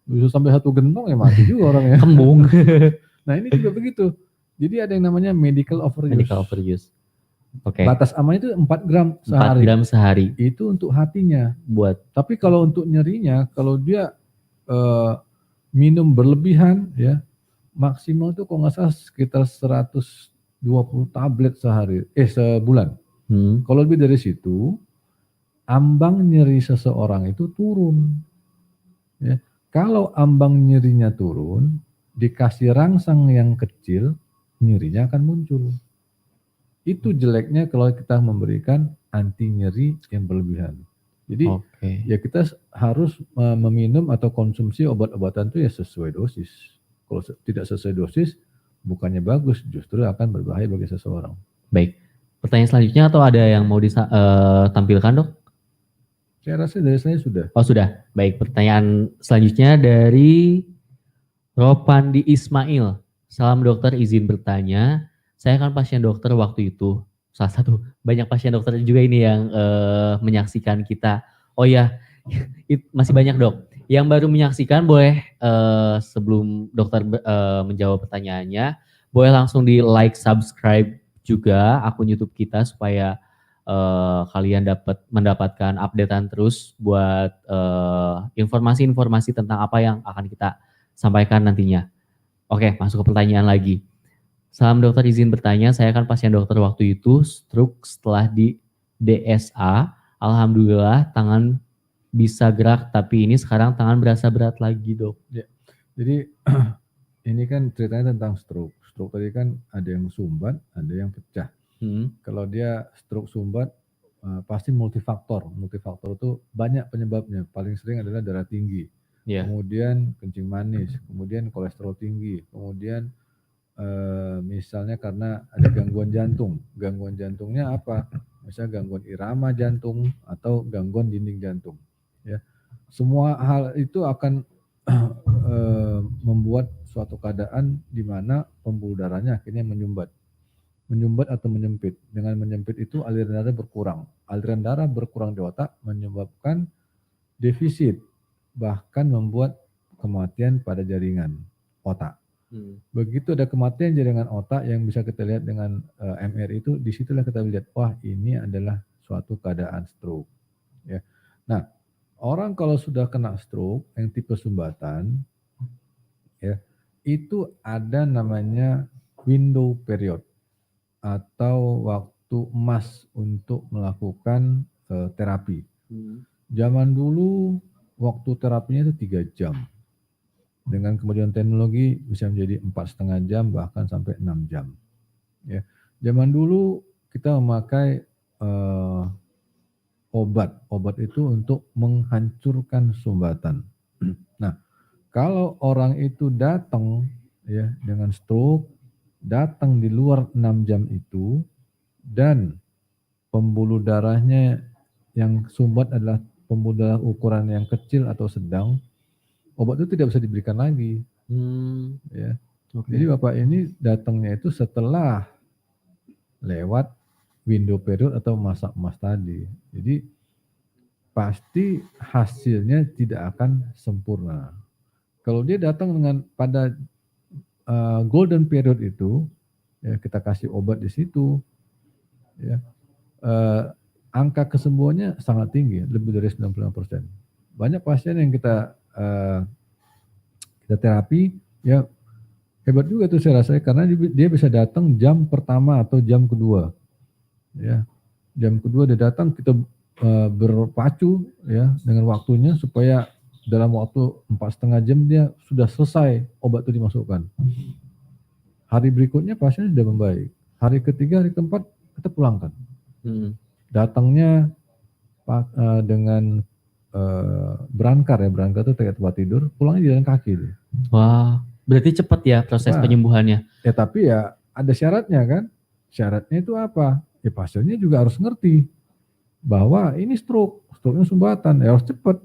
bisa sampai 1 gentong ya mati juga orangnya. Kembung. Nah ini juga begitu. Jadi ada yang namanya medical overuse. Medical overuse. Oke. Batas aman itu 4 gram sehari. 4 gram sehari. Itu untuk hatinya. Buat. Tapi kalau untuk nyerinya, kalau dia minum berlebihan ya, maksimal itu kalau nggak salah sekitar 120 tablet sebulan. Kalau lebih dari situ, ambang nyeri seseorang itu turun. Ya. Kalau ambang nyerinya turun, dikasih rangsang yang kecil, nyerinya akan muncul. Itu jeleknya kalau kita memberikan anti nyeri yang berlebihan. Jadi ya kita harus meminum atau konsumsi obat-obatan itu ya sesuai dosis. Kalau tidak sesuai dosis, bukannya bagus, justru akan berbahaya bagi seseorang. Baik. Pertanyaan selanjutnya atau ada yang mau ditampilkan dok? Saya rasa dari saya sudah. Oh sudah. Baik. Pertanyaan selanjutnya dari Ropandi Ismail. Salam dokter, izin bertanya. Saya kan pasien dokter waktu itu. Salah satu banyak pasien dokter juga ini yang menyaksikan kita. Oh ya, masih banyak dok. Yang baru menyaksikan boleh sebelum dokter menjawab pertanyaannya, boleh langsung di like, subscribe juga akun YouTube kita supaya kalian dapat mendapatkan updatean terus buat informasi-informasi tentang apa yang akan kita sampaikan nantinya. Oke, masuk ke pertanyaan lagi. Salam dokter, izin bertanya, saya kan pasien dokter waktu itu stroke setelah di DSA. Alhamdulillah tangan bisa gerak, tapi ini sekarang tangan berasa berat lagi, dok. Ya, jadi ini kan ceritanya tentang stroke. Stroke tadi kan ada yang sumbat, ada yang pecah. Kalau dia stroke sumbat pasti multifaktor. Multifaktor itu banyak penyebabnya. Paling sering adalah darah tinggi, kemudian kencing manis, kemudian kolesterol tinggi, kemudian misalnya karena ada gangguan jantung. Gangguan jantungnya apa? Misalnya gangguan irama jantung atau gangguan dinding jantung. Ya, semua hal itu akan membuat suatu keadaan di mana pembuluh darahnya akhirnya menyumbat atau menyempit. Dengan menyempit itu aliran darah berkurang. Aliran darah berkurang di otak menyebabkan defisit, bahkan membuat kematian pada jaringan otak. Begitu ada kematian jaringan otak yang bisa kita lihat dengan MRI itu, disitulah kita lihat, wah ini adalah suatu keadaan stroke. Ya. Nah, orang kalau sudah kena stroke yang tipe sumbatan, ya, itu ada namanya window period atau waktu emas untuk melakukan terapi. Zaman dulu waktu terapinya itu 3 jam. Dengan kemudian teknologi bisa menjadi 4,5 jam bahkan sampai 6 jam. Ya. Zaman dulu kita memakai obat. Obat itu untuk menghancurkan sumbatan. Nah, kalau orang itu datang ya dengan stroke, datang di luar 6 jam itu dan pembuluh darahnya yang sumbat adalah pembuluh darah ukuran yang kecil atau sedang, obat itu tidak bisa diberikan lagi. Ya. Jadi Bapak ini datangnya itu setelah lewat window period atau masa emas tadi. Jadi pasti hasilnya tidak akan sempurna. Kalau dia datang dengan pada golden period itu, ya, kita kasih obat di situ, ya, angka kesembuhannya sangat tinggi, lebih dari 95%. Banyak pasien yang kita terapi, ya hebat juga tuh saya rasa, karena dia bisa datang jam pertama atau jam kedua, ya jam kedua dia datang, kita berpacu ya dengan waktunya supaya dalam waktu 4,5 jam dia sudah selesai obat itu dimasukkan. Hari berikutnya pasien sudah membaik. Hari ketiga, hari keempat kita pulangkan. Datangnya dengan berangkar ya, berangkar itu kayak tempat tidur, pulangnya di jalan kaki. Wah, berarti cepat ya proses penyembuhannya. Ya tapi ya ada syaratnya kan. Syaratnya itu apa? Ya pasiennya juga harus ngerti bahwa ini stroke-nya sumbatan, ya harus cepat.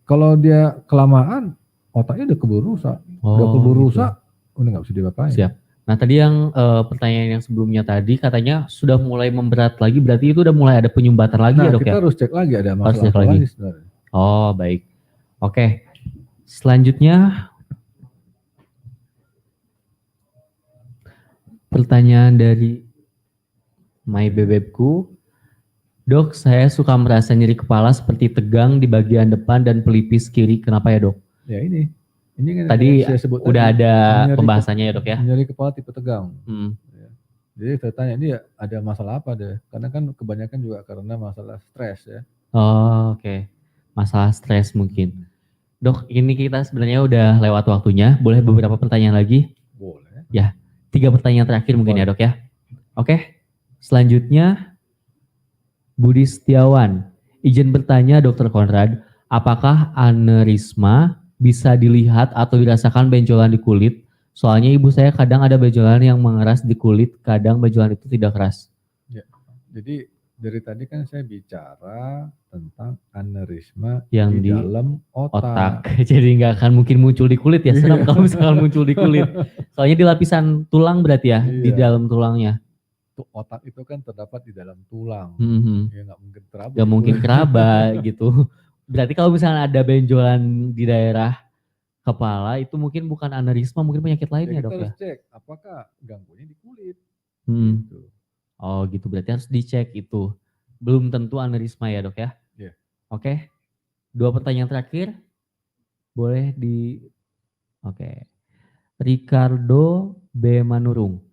Kalau dia kelamaan, otaknya udah keburu rusak. Udah keburu rusak, udah nggak bisa diapain. Siap. Nah tadi yang pertanyaan yang sebelumnya tadi katanya sudah mulai memberat lagi, berarti itu udah mulai ada penyumbatan lagi ya dok ya? Kita harus cek lagi ada masalah apa lagi sebenarnya. Oh baik. Oke. Selanjutnya pertanyaan dari My Bebebku. Dok, saya suka merasa nyeri kepala seperti tegang di bagian depan dan pelipis kiri. Kenapa ya dok? Ya ini kan tadi saya sebut udah tadi, ada pembahasannya ya dok ya? Nyeri kepala tipe tegang. Ya. Jadi saya tanya ini ada masalah apa deh? Karena kan kebanyakan juga karena masalah stres ya. Oh oke. Masalah stres mungkin. Dok, ini kita sebenarnya udah lewat waktunya. Boleh beberapa pertanyaan lagi? Boleh. Ya, 3 pertanyaan terakhir mungkin ya dok ya. Oke. Selanjutnya Budi Setiawan, izin bertanya Dr. Konrad, apakah aneurisma bisa dilihat atau dirasakan benjolan di kulit? Soalnya ibu saya kadang ada benjolan yang mengeras di kulit, kadang benjolan itu tidak keras. Ya, jadi dari tadi kan saya bicara tentang aneurisma yang di dalam otak. Jadi nggak akan mungkin muncul di kulit ya, serem kalau misalkan muncul di kulit. Soalnya di lapisan tulang berarti ya, di dalam tulangnya. Otak itu kan terdapat di dalam tulang, ya nggak mungkin keraba. Nggak mungkin keraba gitu. Berarti kalau misalnya ada benjolan di daerah kepala itu mungkin bukan aneurisma, mungkin penyakit lainnya dok ya. Kita harus cek apakah gangguannya di kulit. Gitu. Oh gitu, berarti harus dicek itu. belum tentu aneurisma ya dok ya? Iya. Oke, 2 pertanyaan terakhir, boleh di, oke. Ricardo B. Manurung.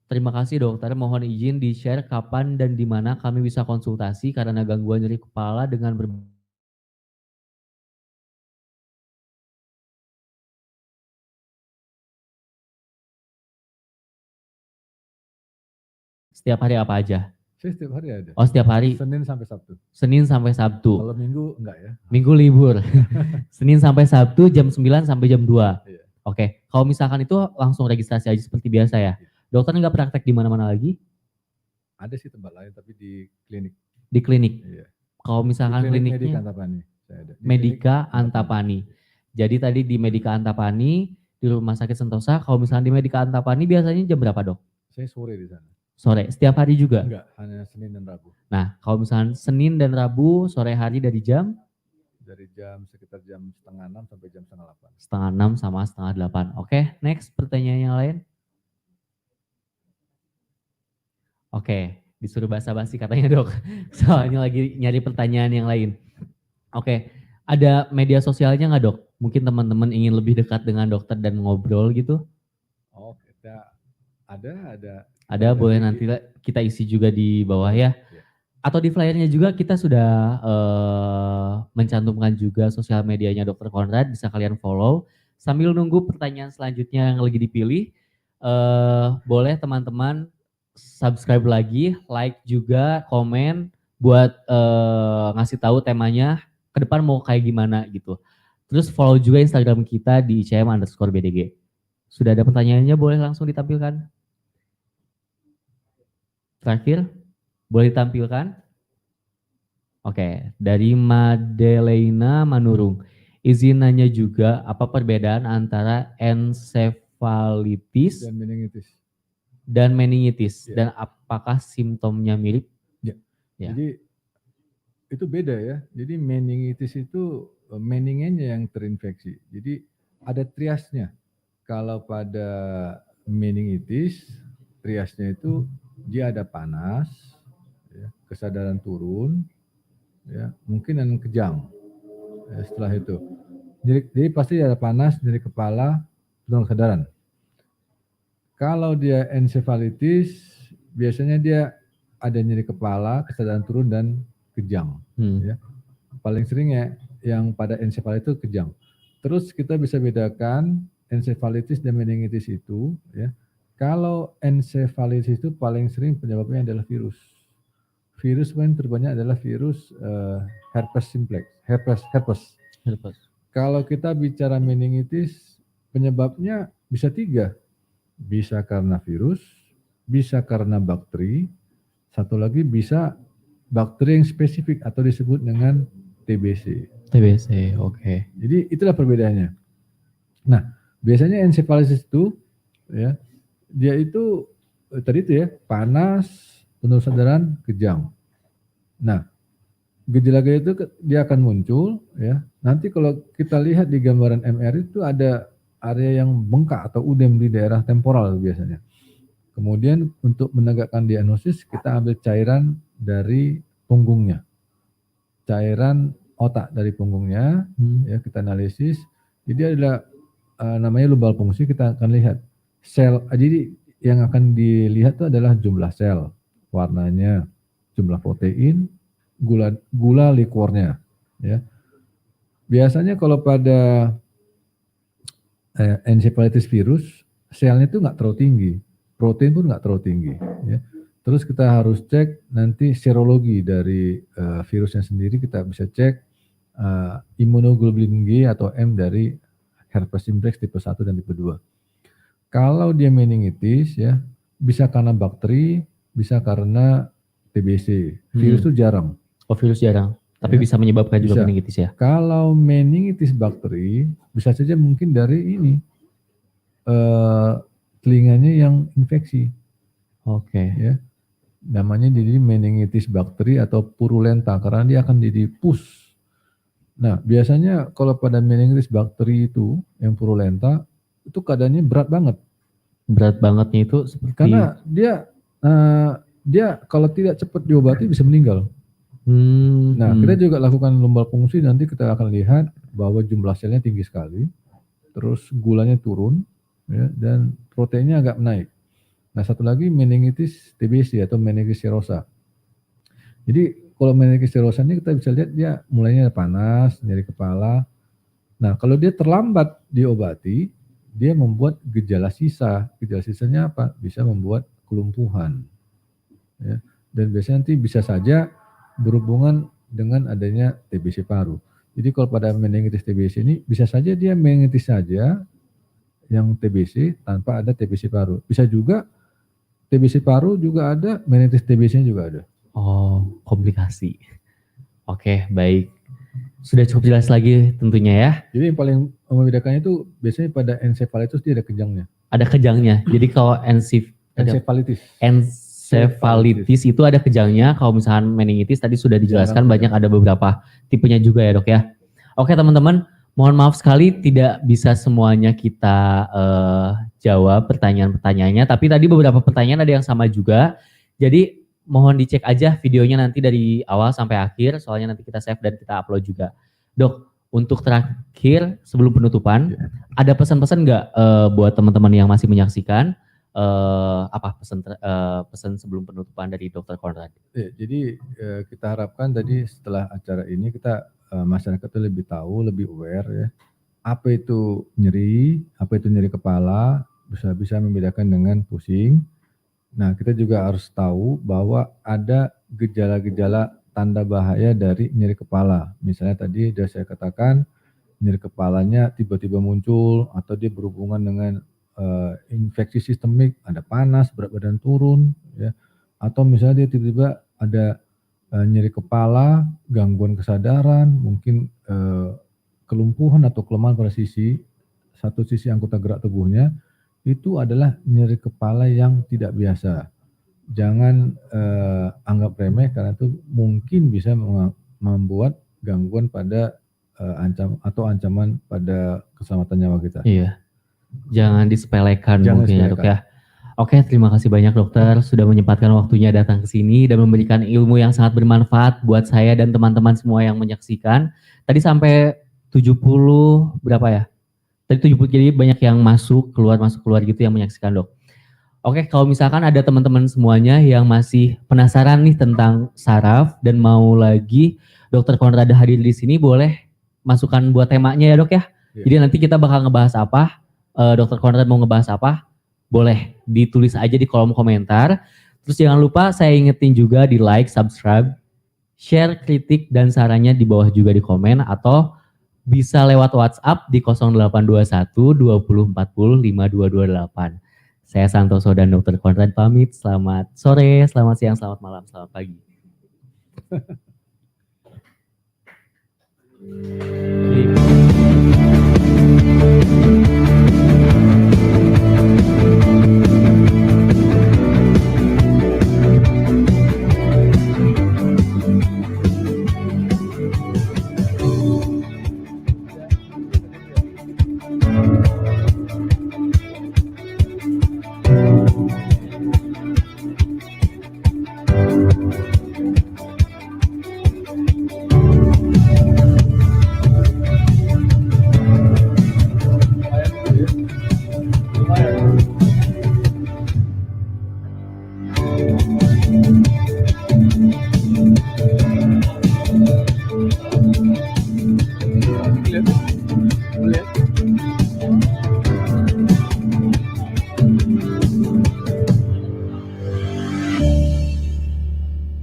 Terima kasih dokter, mohon izin di-share kapan dan di mana kami bisa konsultasi karena gangguan nyeri kepala dengan setiap hari apa aja? Saya setiap hari ada. Oh setiap hari? Senin sampai Sabtu. Senin sampai Sabtu. Kalau Minggu enggak ya. Minggu libur. Senin sampai Sabtu jam 9 sampai jam 2. Iya. Oke, kalau misalkan itu langsung registrasi aja seperti biasa ya. Iya. Dokter nggak praktek di mana-mana lagi? Ada sih tempat lain tapi di klinik. Di klinik. Iya. Kalau misalkan di klinik kliniknya Medika Antapani. Saya ada. Di Medika klinik Antapani. Jadi tadi di Medika Antapani di Rumah Sakit Sentosa. Kalau misalkan di Medika Antapani biasanya jam berapa dok? Saya sore di sana. Sore. Setiap hari juga? Enggak, hanya Senin dan Rabu. Nah, kalau misalkan Senin dan Rabu sore hari dari jam? Dari sekitar jam 5:30 sampai jam 5:30. 5:30 sama 7:30. Oke, next pertanyaan yang lain. Oke, disuruh basa-basi katanya dok. Soalnya lagi nyari pertanyaan yang lain. Oke, ada media sosialnya nggak dok? Mungkin teman-teman ingin lebih dekat dengan dokter dan ngobrol gitu? Oh, kita ada. Ada, boleh nanti kita isi juga di bawah ya. Atau di flyernya juga kita sudah mencantumkan juga sosial medianya Dr. Konrad, bisa kalian follow. Sambil nunggu pertanyaan selanjutnya yang lagi dipilih, boleh teman-teman subscribe lagi, like juga, komen, buat ngasih tahu temanya ke depan mau kayak gimana gitu. Terus follow juga Instagram kita di ICM_BDG. Sudah ada pertanyaannya, boleh langsung ditampilkan. Terakhir, boleh ditampilkan? Oke, dari Madeleina Manurung. Izin nanya juga, apa perbedaan antara ensefalitis dan meningitis? Dan apakah simptomnya mirip? Ya. Jadi itu beda ya. Jadi meningitis itu meningenya yang terinfeksi. Jadi ada triasnya. Kalau pada meningitis, triasnya itu dia ada panas, ya, kesadaran turun, ya, mungkin yang kejang. Ya, setelah itu, jadi pasti ada panas, nyeri kepala, turun kesadaran. Kalau dia ensefalitis, biasanya dia ada nyeri kepala, kesadaran turun dan kejang. Ya. Paling sering ya yang pada ensefalitis itu kejang. Terus kita bisa bedakan ensefalitis dan meningitis itu, ya. Kalau ensefalitis itu paling sering penyebabnya adalah virus. Virus yang terbanyak adalah virus herpes simplex, herpes. Kalau kita bicara meningitis, penyebabnya bisa 3. Bisa karena virus, bisa karena bakteri, satu lagi bisa bakteri yang spesifik atau disebut dengan TBC. TBC, oke. Jadi itulah perbedaannya. Nah, biasanya ensefalitis itu, ya, dia itu tadi itu ya, panas, penuh kesadaran, kejang. Nah, gejala-gejala itu dia akan muncul, ya. Nanti kalau kita lihat di gambaran MR itu ada area yang bengkak atau udem di daerah temporal biasanya. Kemudian untuk menegakkan diagnosis kita ambil cairan dari punggungnya, cairan otak dari punggungnya, ya kita analisis. Jadi adalah namanya lubal fungsi, kita akan lihat sel. Jadi yang akan dilihat itu adalah jumlah sel, warnanya, jumlah protein, gula liquornya, ya. Biasanya kalau pada ensefalitis virus, selnya itu nggak terlalu tinggi, protein pun nggak terlalu tinggi, ya. Terus kita harus cek nanti serologi dari virusnya sendiri, kita bisa cek imunoglobulin G atau M dari herpes simplex tipe 1 dan tipe 2. Kalau dia meningitis, ya, bisa karena bakteri, bisa karena TBC. Virus itu jarang. Oh, virus jarang, tapi ya, bisa menyebabkan juga meningitis ya. Kalau meningitis bakteri, bisa saja mungkin dari ini telinganya yang infeksi. Oke. Ya, namanya jadi meningitis bakteri atau purulenta karena dia akan jadi pus. Nah, biasanya kalau pada meningitis bakteri itu yang purulenta itu keadaannya berat banget. Berat bangetnya itu seperti, karena dia kalau tidak cepat diobati bisa meninggal. Nah, kita juga lakukan lumbar fungsi, nanti kita akan lihat bahwa jumlah selnya tinggi sekali, terus gulanya turun, ya, dan proteinnya agak naik. Nah, satu lagi meningitis TBC atau meningitis serosa. Jadi kalau meningitis serosa ini kita bisa lihat dia mulainya panas, nyeri kepala. Nah, kalau dia terlambat diobati, dia membuat gejala sisa. Gejala sisanya apa? Bisa membuat kelumpuhan. Ya. Dan biasanya nanti bisa saja berhubungan dengan adanya TBC paru. Jadi kalau pada meningitis TBC ini bisa saja dia meningitis saja yang TBC tanpa ada TBC paru. Bisa juga TBC paru juga ada, meningitis TBC-nya juga ada. Oh, komplikasi. Oke, baik. Sudah cukup jelas lagi tentunya ya. Jadi yang paling membedakannya itu biasanya pada encephalitis dia ada kejangnya. Ada kejangnya. Jadi kalau encephalitis itu ada kejangnya. Kalau misalkan meningitis tadi sudah dijelaskan banyak ada beberapa tipenya juga ya dok ya. Oke teman-teman, mohon maaf sekali tidak bisa semuanya kita jawab pertanyaan-pertanyaannya. Tapi tadi beberapa pertanyaan ada yang sama juga. Jadi mohon dicek aja videonya nanti dari awal sampai akhir. Soalnya nanti kita save dan kita upload juga. Dok, untuk terakhir sebelum penutupan, ada pesan-pesan nggak buat teman-teman yang masih menyaksikan? Apa pesan sebelum penutupan dari Dr. Conrad? Ya, jadi kita harapkan tadi setelah acara ini kita masyarakat itu lebih tahu, lebih aware ya. Apa itu nyeri kepala, bisa membedakan dengan pusing. Nah, kita juga harus tahu bahwa ada gejala-gejala tanda bahaya dari nyeri kepala. Misalnya tadi sudah saya katakan nyeri kepalanya tiba-tiba muncul atau dia berhubungan dengan infeksi sistemik, ada panas, berat badan turun, ya, atau misalnya dia tiba-tiba ada nyeri kepala, gangguan kesadaran, mungkin kelumpuhan atau kelemahan pada satu sisi anggota gerak tubuhnya, itu adalah nyeri kepala yang tidak biasa. Jangan anggap remeh karena itu mungkin bisa membuat gangguan pada ancaman pada keselamatan nyawa kita. Iya. Jangan disepelekan mungkin ya dok ya. Oke, terima kasih banyak dokter sudah menyempatkan waktunya datang ke sini dan memberikan ilmu yang sangat bermanfaat buat saya dan teman-teman semua yang menyaksikan. Tadi sampai 70 berapa ya? Tadi 70, jadi banyak yang masuk keluar gitu yang menyaksikan dok. Oke, kalau misalkan ada teman-teman semuanya yang masih penasaran nih tentang saraf dan mau lagi Dr. Conrad hadir di sini, boleh masukkan buat temanya ya dok ya. Jadi nanti kita bakal ngebahas apa, Dr. Conrad mau ngebahas apa, boleh ditulis aja di kolom komentar. Terus jangan lupa saya ingetin juga di like, subscribe, share, kritik, dan sarannya di bawah juga di komen atau bisa lewat WhatsApp di 0821 20 40 5228. Saya Santoso dan Dr. Conrad pamit. Selamat sore, selamat siang, selamat malam, selamat pagi.